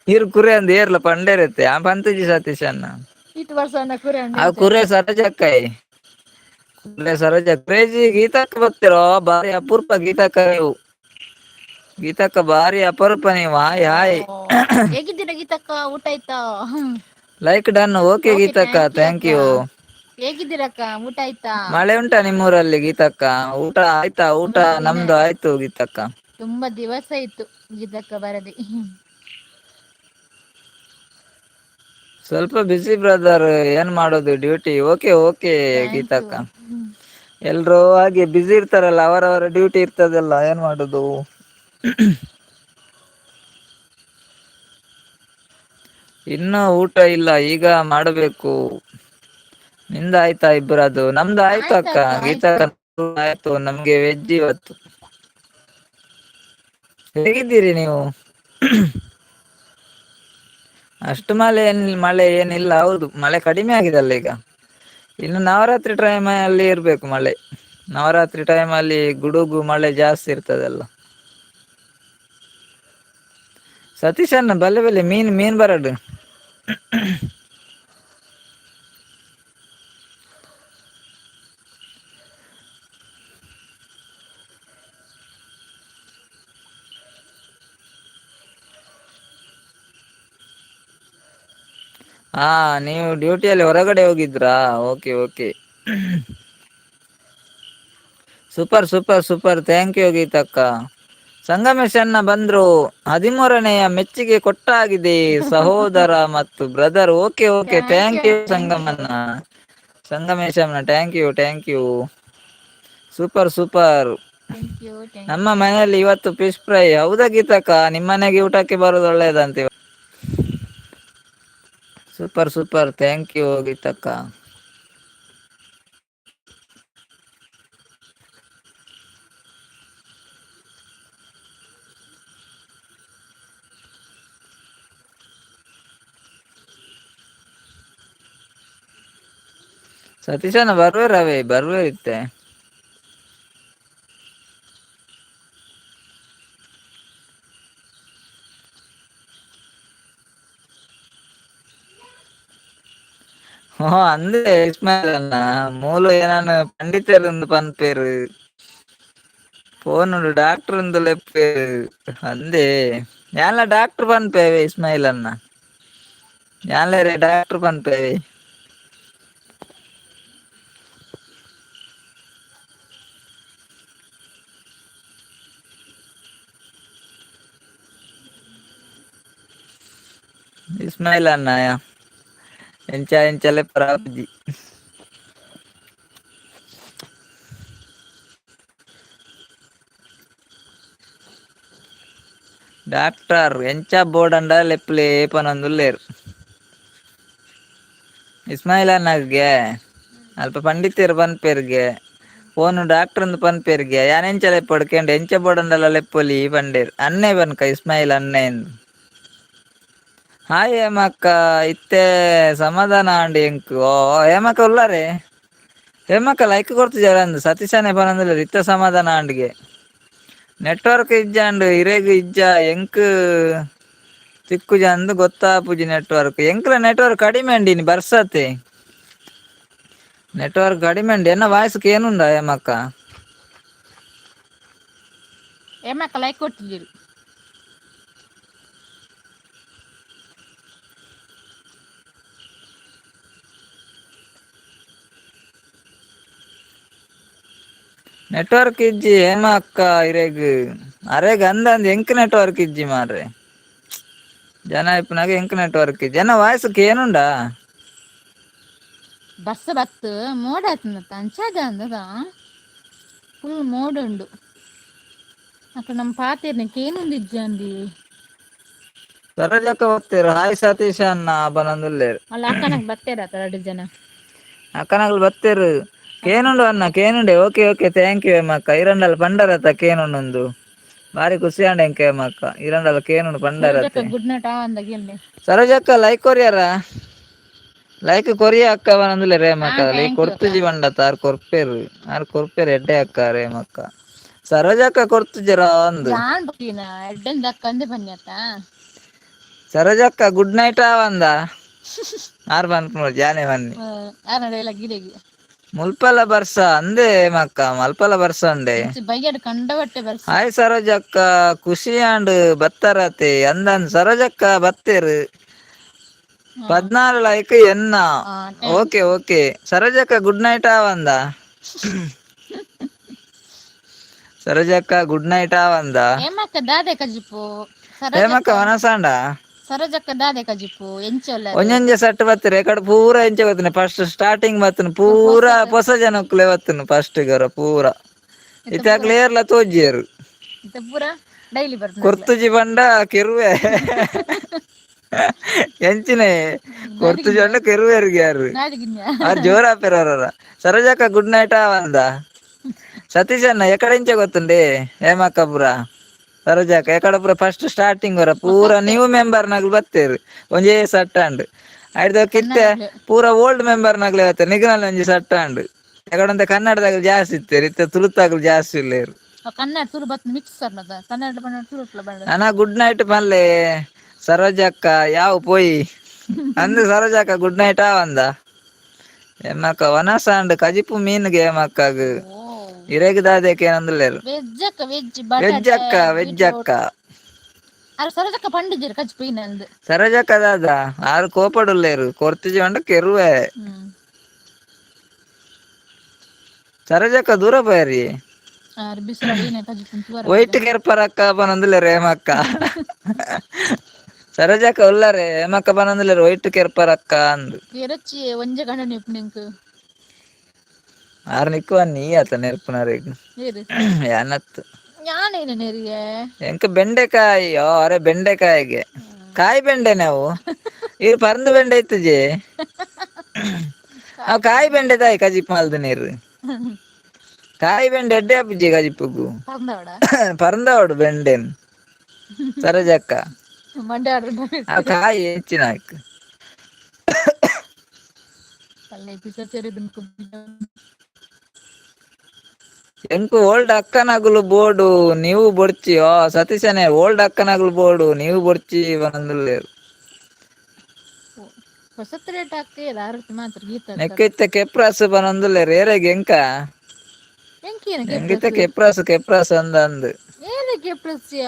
ಇರ್ ಕುರೆ ಅಂದ್ ಏರ್ಲ ಪಂಡೇರತ್ತೆ ಆ ಪಂತಜಿ ಸತೀಶ್ ಅಣ್ಣ ಇತ್ತು ವರ್ಷ ಅಣ್ಣ ಕುರೆ ಆ ಕುರೆ ಸರಜಕ್ಕಾಯಿ ಕುರೆ ಸರಜ ಕ್ರೇಜಿ ಗೀತಕ್ಕ ಬರ್ತಿರೋ ಬಾರಿ ಅಪೂರ್ವ ಗೀತಕ್ಕ ನೀವು ಗೀತಕ್ಕ ಬಾರಿ ಅಪರೂಪ ನೀವು ಹಾಯ್ ಹೇಗಿದ್ದೀರ ಗೀತಕ್ಕ ಊಟ ಆಯ್ತಾ ಲೈಕ್ ಡನ್. ಓಕೆ ಓಕೆ ಗೀತಕ್ಕ, ಥ್ಯಾಂಕ್ ಯು ಥ್ಯಾಂಕ್ ಅಕ್ಕ. ಯು. ಹೇಗಿದ್ದೀರಕ್ಕ? ಊಟ ಆಯ್ತಾ? ಮಳೆ ಉಂಟಾ ನಿಮ್ಮೂರಲ್ಲಿ ಗೀತಕ್ಕ? ಊಟ ಆಯ್ತಾ? ಊಟ ದಿನ ನಮ್ದು ಆಯ್ತು ಗೀತಕ್ಕ. ತುಂಬಾ ದಿವಸ ಇತ್ತು ಗೀತಕ್ಕ ಬರದೆ. ಸ್ವಲ್ಪ ಬಿಸಿ ಬ್ರದರ್, ಏನ್ ಮಾಡೋದು duty. Okay okay thank you. ಗೀತಕ್ಕ. ಎಲ್ರೂ ಹಾಗೆ ಬ್ಯುಸಿ ಇರ್ತಾರಲ್ಲ, ಅವರವರ ಡ್ಯೂಟಿ ಇರ್ತದಲ್ಲ, ಏನ್ ಮಾಡುದು. ಇನ್ನು ಊಟ ಇಲ್ಲ, ಈಗ ಮಾಡಬೇಕು. ನಿಂದ ಆಯ್ತಾ ಇಬ್ರದು? ನಮ್ದು ಆಯ್ತು ಅಕ್ಕ. ಆಯ್ತಕ್ಕ ಆಯ್ತು. ಗೀತಕ್ಕ ಆಯ್ತು, ನಮ್ಗೆ ವೆಜ್ ಇವತ್ತು. ಹೇಗಿದ್ದೀರಿ ನೀವು? ಅಷ್ಟು ಮಳೆ ಏನಿಲ್ಲ. ಹೌದು, ಮಳೆ ಕಡಿಮೆ ಆಗಿದೆಲ್ಲ ಈಗ. ಇನ್ನು ನವರಾತ್ರಿ ಟೈಮ್ ಅಲ್ಲಿ ಇರ್ಬೇಕು ಮಳೆ. ನವರಾತ್ರಿ ಟೈಮ್ ಅಲ್ಲಿ ಗುಡುಗು ಮಳೆ ಜಾಸ್ತಿ ಇರ್ತದಲ್ಲ. ಸತೀಶ್ ಅಣ್ಣ ಬಲ್ಲೆ ಬಲ್ಲೆ ಮೀನ್ ಬರಡು. ಹಾ, ನೀವು ಡ್ಯೂಟಿಯಲ್ಲಿ ಹೊರಗಡೆ ಹೋಗಿದ್ರಾ? Okay okay. Super super super, thank you ಗೀತಕ್ಕ. ಸಂಗಮೇಶ್ ಅಣ್ಣ ಬಂದ್ರು. 13ನೇಯ ಮೆಚ್ಚಿಗೆ ಕೊಟ್ಟಾಗಿದೆ ಸಹೋದರ ಮತ್ತು brother. Okay okay, thank you ಸಂಗಮಣ್ಣ. ಸಂಗಮೇಶ್ ಅಣ್ಣ, thank you thank you. Super super. Thank you thank ನಮ್ಮ ಯು. ಮನೆಯಲ್ಲಿ ಇವತ್ತು ಫಿಶ್ ಫ್ರೈ. ಹೌದಾ ಗೀತಕ್ಕ? ನಿಮ್ಮ ಮನೆಗೆ ಊಟಕ್ಕೆ ಬರೋದು ಒಳ್ಳೇದಂತ. ಸೂಪರ್ ಸೂಪರ್, ಥ್ಯಾಂಕ್ ಯು ಗೀತಕ್ಕ. ಸತೀಶಣ್ಣ ಬರ್ವೇರವೇ ಬರ್ವೇರಿತ್ತೆ. ಅಂದೆ ಇಸ್ಮಾಯಿಲ್ ಅಣ್ಣ ಮೂಲು ಏನಾನು ಪಂಡಿತರಂದು ಪನ್ಪೇರು ಫೋನ್ ಡಾಕ್ಟರ್ ಲೆಪ್ಪೆ ಅಂದೆ ಯಾನ್ಲ ಡಾಕ್ಟರ್ ಪನ್ಪೇವೆ ಇಸ್ಮಾಯಿಲ್ ಅಣ್ಣ. ಯಾನ್ಲ ರೇ ಡಾಕ್ಟರ್ ಪನ್ಪೇವೆ. ಇಸ್ಮಾಯಿಲ್ ಅಣ್ಣ ಎಂಚ ಎಂಚಲೆ ಪ್ರಾಪ್ಜಿ. ಡಾಕ್ಟರ್ ಎಂಚ ಬೋರ್ಡ್ ಲೆಪ್ಲೆ ಪನೊಂದುಲ್ಲೇರು ಇಸ್ಮಾಯಿಲ್ ಅಣ್ಣಗೆ ಅಲ್ಪ ಪಂಡಿತರು ಪನ್ಪೇರ್ಗೆ ಫೋನ್ ಡಾಕ್ಟರ್ ಪನ್ಪೇರ್ಗೆ ಯಾನ್ ಎಂಚ ಲೆಪ್ಪ ಹೊಡ್ಕೊಂಡೆ ಎಂಚ ಬೋರ್ಡಲ್ಲ ಲೆಪ್ಪೊಲಿ ಪಂಡೇರ್ ಅನ್ನೇ ಬನ್ಕ ಇಸ್ಮಾಯಿಲ್ ಅನ್ನೇ ಎಂದು. ಹಾಯ್ ಹೇಮಕ್ಕ ಇತ್ತೆ ಸಮಾಧಾನ ಅಂಡಿ ಎಂಕು. ಓ ಹೇಮಕ್ಕ ಉಳ್ಳಾರೆ ಹೇಮಕ್ಕ ಲೈಕ್ ಕೊಡ್ತಿದ್ದಾರ ಅಂದು ಸತೀಶನೇ ಪನಂದಿಲ್ಲ ಇತ್ತ ಸಮಾಧಾನ ಅಂಡಿಗೆ ನೆಟ್ವರ್ಕ್ ಇಜ್ಜಂಡು ಇರೇಗ ಇಜ್ಜ ಎಂಕ್ ತಿಕ್ಕುಜ ಅಂದು ಗೊತ್ತಾಪುಜಿ ನೆಟ್ವರ್ಕ್ ಎಂಕ್ಲ ನೆಟ್ವರ್ಕ್ ಕಡಿಮೆ ಅಂಡಿನಿ ಬರ್ಸತ್ತೆ ನೆಟ್ವರ್ಕ್ ಕಡಿಮೆ ಅಂಡಿ ಎನ್ನ ವಾಯ್ಸ್ಗೆ ಏನುಂಡ ಹೇಮಕ್ಕ? ಹೇಮಕ್ಕ ಲೈಕ್ ಕೊಟ್ಟಿದ್ದೀರಿ. ನೆಟ್ವರ್ಕ್ ಇಜ್ಜಿ ಹೇಮ ಅಕ್ಕ ಇರೇಗ್ ಅರೇಗ್ ಅಂದಂದು ಎಂಕ್ ನೆಟ್ವರ್ಕ್ ಇಜ್ಜಿ ಮಾರ್ರೆ ಜನ ಇಪ್ಪನಾಗ ಎಂಕ್ ನೆಟ್ವರ್ಕ್ ಇಜ್ಜಿ ಎನ್ನ ವಾಯ್ಸ್ಗೆ ಏನುಂಡ? ಬಸ್ ಬತ್ತು ಮೋಡ ಆಯ್ತು ಅಂಚಾದ ಅಂದದ ಫುಲ್ ಮೋಡ ಉಂಡು ಅಕ್ಕ ನಮ್ಮ ಪಾತೇರ್ನಕ್ಕೆ ಏನೊಂದು ಇಜ್ಜಂದಿ ಸರೋಜಕ್ಕ ಹೋಗ್ತೀರ. ಹಾಯ್ ಸತೀಶ ಅನ್ನ ಬನಂದುಲ್ಲೇರು ಅಲ್ಲ ಅಕ್ಕನಾಗ ಬತ್ತೇರತ್ತ 2 ಜನ ಅಕ್ಕನಗಳು ಬತ್ತೇರು ಕೇನುಂಡು ಅನ್ನ ಕೇನುಂಡೆ. ಓಕೆ ಓಕೆ, ಥ್ಯಾಂಕ್ ಯು ಹೇಮಕ್ಕ. ಇರಂಡಲ್ ಪಂಡರತ್ತ ಕೇನುಂಡು ಬಾರಿ ಖುಷಿ ಅಂಡ ಎಂಕ ಹೇಮಕ್ಕ. ಇರಂಡಲ್ ಕೇನುಂಡು ಪಂಡರತ್ತೆ. ಗುಡ್ ನೈಟ್ ಅಂದಾಗಿಲ್ಲೆ ಸರೋಜಕ್ಕ ಲೈಕ್ ಕೊರಿಯಾರ ಲೈಕ್ ಕೊರಿಯ ಅಕ್ಕ ಬನಂದುಲ್ಲೆ ರೇಮಕ್ಕ ಲೈಕ್ ಥ್ಯಾಂಕ್ ಯು ಅಕ್ಕ. ಕೊರ್ತುಜಿ ಬಂಡತ ಆರ್ ಕೊರ್ಪೇರು ಆರ್ ಕೊರ್ಪೇರು ಎಡ್ಡೆ ಅಕ್ಕ ರೇಮಕ್ಕ. ಸರೋಜಕ್ಕ ಕೊರ್ತುಜರ ಅಂದು ಯಾನ್ ಬತ್ತೀನ ಎಡ್ಡೆಂದ ಅಕ್ಕಂದೆ ಬನ್ನಿ ಅತ್ತ ಸರೋಜಕ್ಕ ಗುಡ್ ನೈಟ್ ಆವಂದ ಆರ್ ಬನ್ಪ ನೋಡಿ ಜಾನೆ ಬನ್ನಿ ಯಾರ ಗಿಡಗಿ ಮುಲ್ಪಲ ಬರ್ಸ ಅಂದೆ ಮಕ್ಕ ಮಲ್ಪಲ ಬರ್ಸ ಅಂಡೆ ಬೈಯಡ್ ಕಂಡಬಟ್ಟೆ ಬರ್ಸ. ಹಾಯ್ ಸರೋಜಕ್ಕ ಖುಷಿ ಅಂಡ್ ಬತ್ತಾರತೆ ಅಂದಂದ್ ಸರೋಜಕ್ಕ ಬತ್ತೇರು 14 లైక్ ఎన్న. ఓకే ఓకే సరోజక్క గుడ్ నైట్ వందా. సరోజక్క గుడ్ నైట్ వందా. ఏమక్క దాదే కజిప్పు ఏమక్క వనసాండా ಸರೋಜಕ್ಕ ದಾದೆ ಕಜಿಪ್ಪು ಎಂಚೊಲ್ಲರು ಒಂಜೊಂಜೆ ಸಟ್ ಬತ್ತರೆ ಕಡೆ ಪೂರ ಎಂಚ ಗೊತ್ತಿನ ಫಸ್ಟ್ ಸ್ಟಾರ್ಟಿಂಗ್ ಬತ್ತನ ಪೂರ ಹೊಸ ಜನಕ್ಕುಲೆ ಬತ್ತನ ಫಸ್ಟ್ ಗರ ಪೂರ ಇತ್ತ ಕ್ಲಿಯರ್ಲ ತೋಜ್ಜಿಯರು ಇತ್ತ ಪೂರ ಡೈಲಿ ಬರ್ತದೆ ಕೊರ್ತುಜಿ ಬಂಡ ಕೆರುವೆ ಎಂಚಿನ ಕೊರ್ತುಜಿ ಬಂಡ ಕೆರುವೆರ್ಗೆ ಯಾರು ಅವ್ರು ಜೋರ ಆಪೇರ ಅವ್ರ ಸರೋಜಕ್ಕ ಗುಡ್ ನೈಟ್ ಅಂದ ಸತೀಶ್ ಅಣ್ಣ ಎಕಡೆ ಇಂಚೆ ಗೊತ್ತುಂಡಿ ಹೇಮಕ್ಕಪುರ ಸರೋಜಕ್ಕ ಎಕಡೆ ಪೂರ ಫಸ್ಟ್ ಸ್ಟಾರ್ಟಿಂಗ್ ವರ ಪೂರ ನ್ಯೂ ಮೆಂಬರ್ ನಗ್ಲು ಬತ್ತೇರು ಒಂಜೇ ಸಟ್ಟ ಅಂಡ್ ಆಯ್ತು ಕಿತ್ತೆ ಪೂರ ಓಲ್ಡ್ ಮೆಂಬರ್ ನಗ್ಲೆ ಬತ್ತೆ ನಿಗನಲ್ಲಿ ಒಂಜಿ ಸಟ್ಟ ಅಂಡ್ ಯಾಕಂದ್ರೆ ಕನ್ನಡದಾಗ ಜಾಸ್ತಿ ಇತ್ತೇರು ಇತ್ತ ತುಳುತಾಗ್ಲು ಜಾಸ್ತಿ ಇಲ್ಲೇರು ಕನ್ನಡ ತುಳು ಬತ್ ಮಿಕ್ಸ್ ಸರ್ನದ ಕನ್ನಡ ತುಳು ಅಣ್ಣ ಗುಡ್ ನೈಟ್ ಪನ್ಲೆ ಸರೋಜಕ್ಕ ಯಾವ ಪೋಯಿ ಅಂದ್ ಸರೋಜಕ್ಕ ಗುಡ್ ನೈಟ್ ಅಂದ ಎಮ್ಮಕ್ಕ ವನಸ ಅಂಡ್ ಕಜಿಪು ಮೀನ್ಗೆ ಎಮ್ಮಕ್ಕಾಗ ಇರೇಗದಾದೇಕೆ ಏನಂದ್ಲೇರು ವೆಜ್ಜಕ್ಕ ವೆಜ್ಜಕ್ಕ ಅರೆ ಸರೋಜಕ್ಕ ಪಂಡಿಜಿರು ಕಜಿಪು ಇನ್ನಂದು ಸರೋಜಕ್ಕ ದಾದ ಆರು ಕೋಪಡುಲ್ಲೇರು ಕೊರ್ತಿಜಿ ಬಂಡ ಕೆರುವೆ ಸರೋಜಕ್ಕ ದೂರ ಪೋಯರಿ ವೈಟ್ ಕೆರ್ಪರಕ್ಕ ಬನಂದಿಲ್ಲೇರು ಹೇಮಕ್ಕ ಸರೋಜಕ್ಕ ಉಳ್ಳಾರೆ ಹೇಮಕ್ಕ ಬನಂದಿಲ್ಲೇರು ವೈಟ್ ಕೆರ್ಪರಕ್ಕ ಅಂದು ಒಂಜೆ ಗಂಡ ನಿಂಕು ಆರು ನಿಕ್ಕುವ ನೀ ಆತ ನೆರ್ಪುನರೇಗ ಯಾನತ್ತು ഞാനേನು ನೆರಿಗೆ ಎಂಕ ಬೆಂಡೆಕಾಯಿಯೋ ಅರೆ ಬೆಂಡೆಕಾಯಿಗೆ ಕಾಯಿ ಬೆಂಡೆ ನಾವು ಇರು ಪರಂದು ಬೆಂಡೆ ಇತ್ತುಜಿ ಅವ್ ಕಾಯಿ ಬೆಂಡೆ ತಾಯಿ ಕಜಿಪ್ ಮಾಲ್ದ ನೀರು ಕಾಯಿ ಬೆಂಡೆ ಎಡ್ಡೆ ಅಪ್ಪುಜಿ ಕಜಿಪ್ಪುಗು ಪರಂದವಡು ಬೆಂಡೆನ್ ಸರೋಜಕ್ಕ ಮಂಡ್ಯ ಆ ಕಾಯಿ ಹೆಚ್ಚಿನ ಎಂಕು ಓಲ್ಡ್ ಅಕ್ಕನಗುಲು ಬೋರ್ಡು ನೀವು ಬೊಡ್ಚಿಯೋ ಸತೀಶನೇ ಓಲ್ಡ್ ಅಕ್ಕನಗುಲು ಬೋರ್ಡು ನೀವು ಬೊಡ್ಚಿ ಬಂದಿಲ್ಲೇರು ಹೊಸತ್ ರೇಟ್ ಹಾಕಿ ಮಾತ್ರ ಗೀತ ನೆಕ್ಕಿತ್ತ ಕೆಪ್ರಾಸ್ ಬಂದಿಲ್ಲೇರು ಏರೆಗೆ ಎಂಕ ಎಂಗಿತ್ತ ಕೆಪ್ರಾಸ್ ಅಂದ ಅಂದ್ ಏನಕ್ಕೆ ಪ್ರಸ್ಯ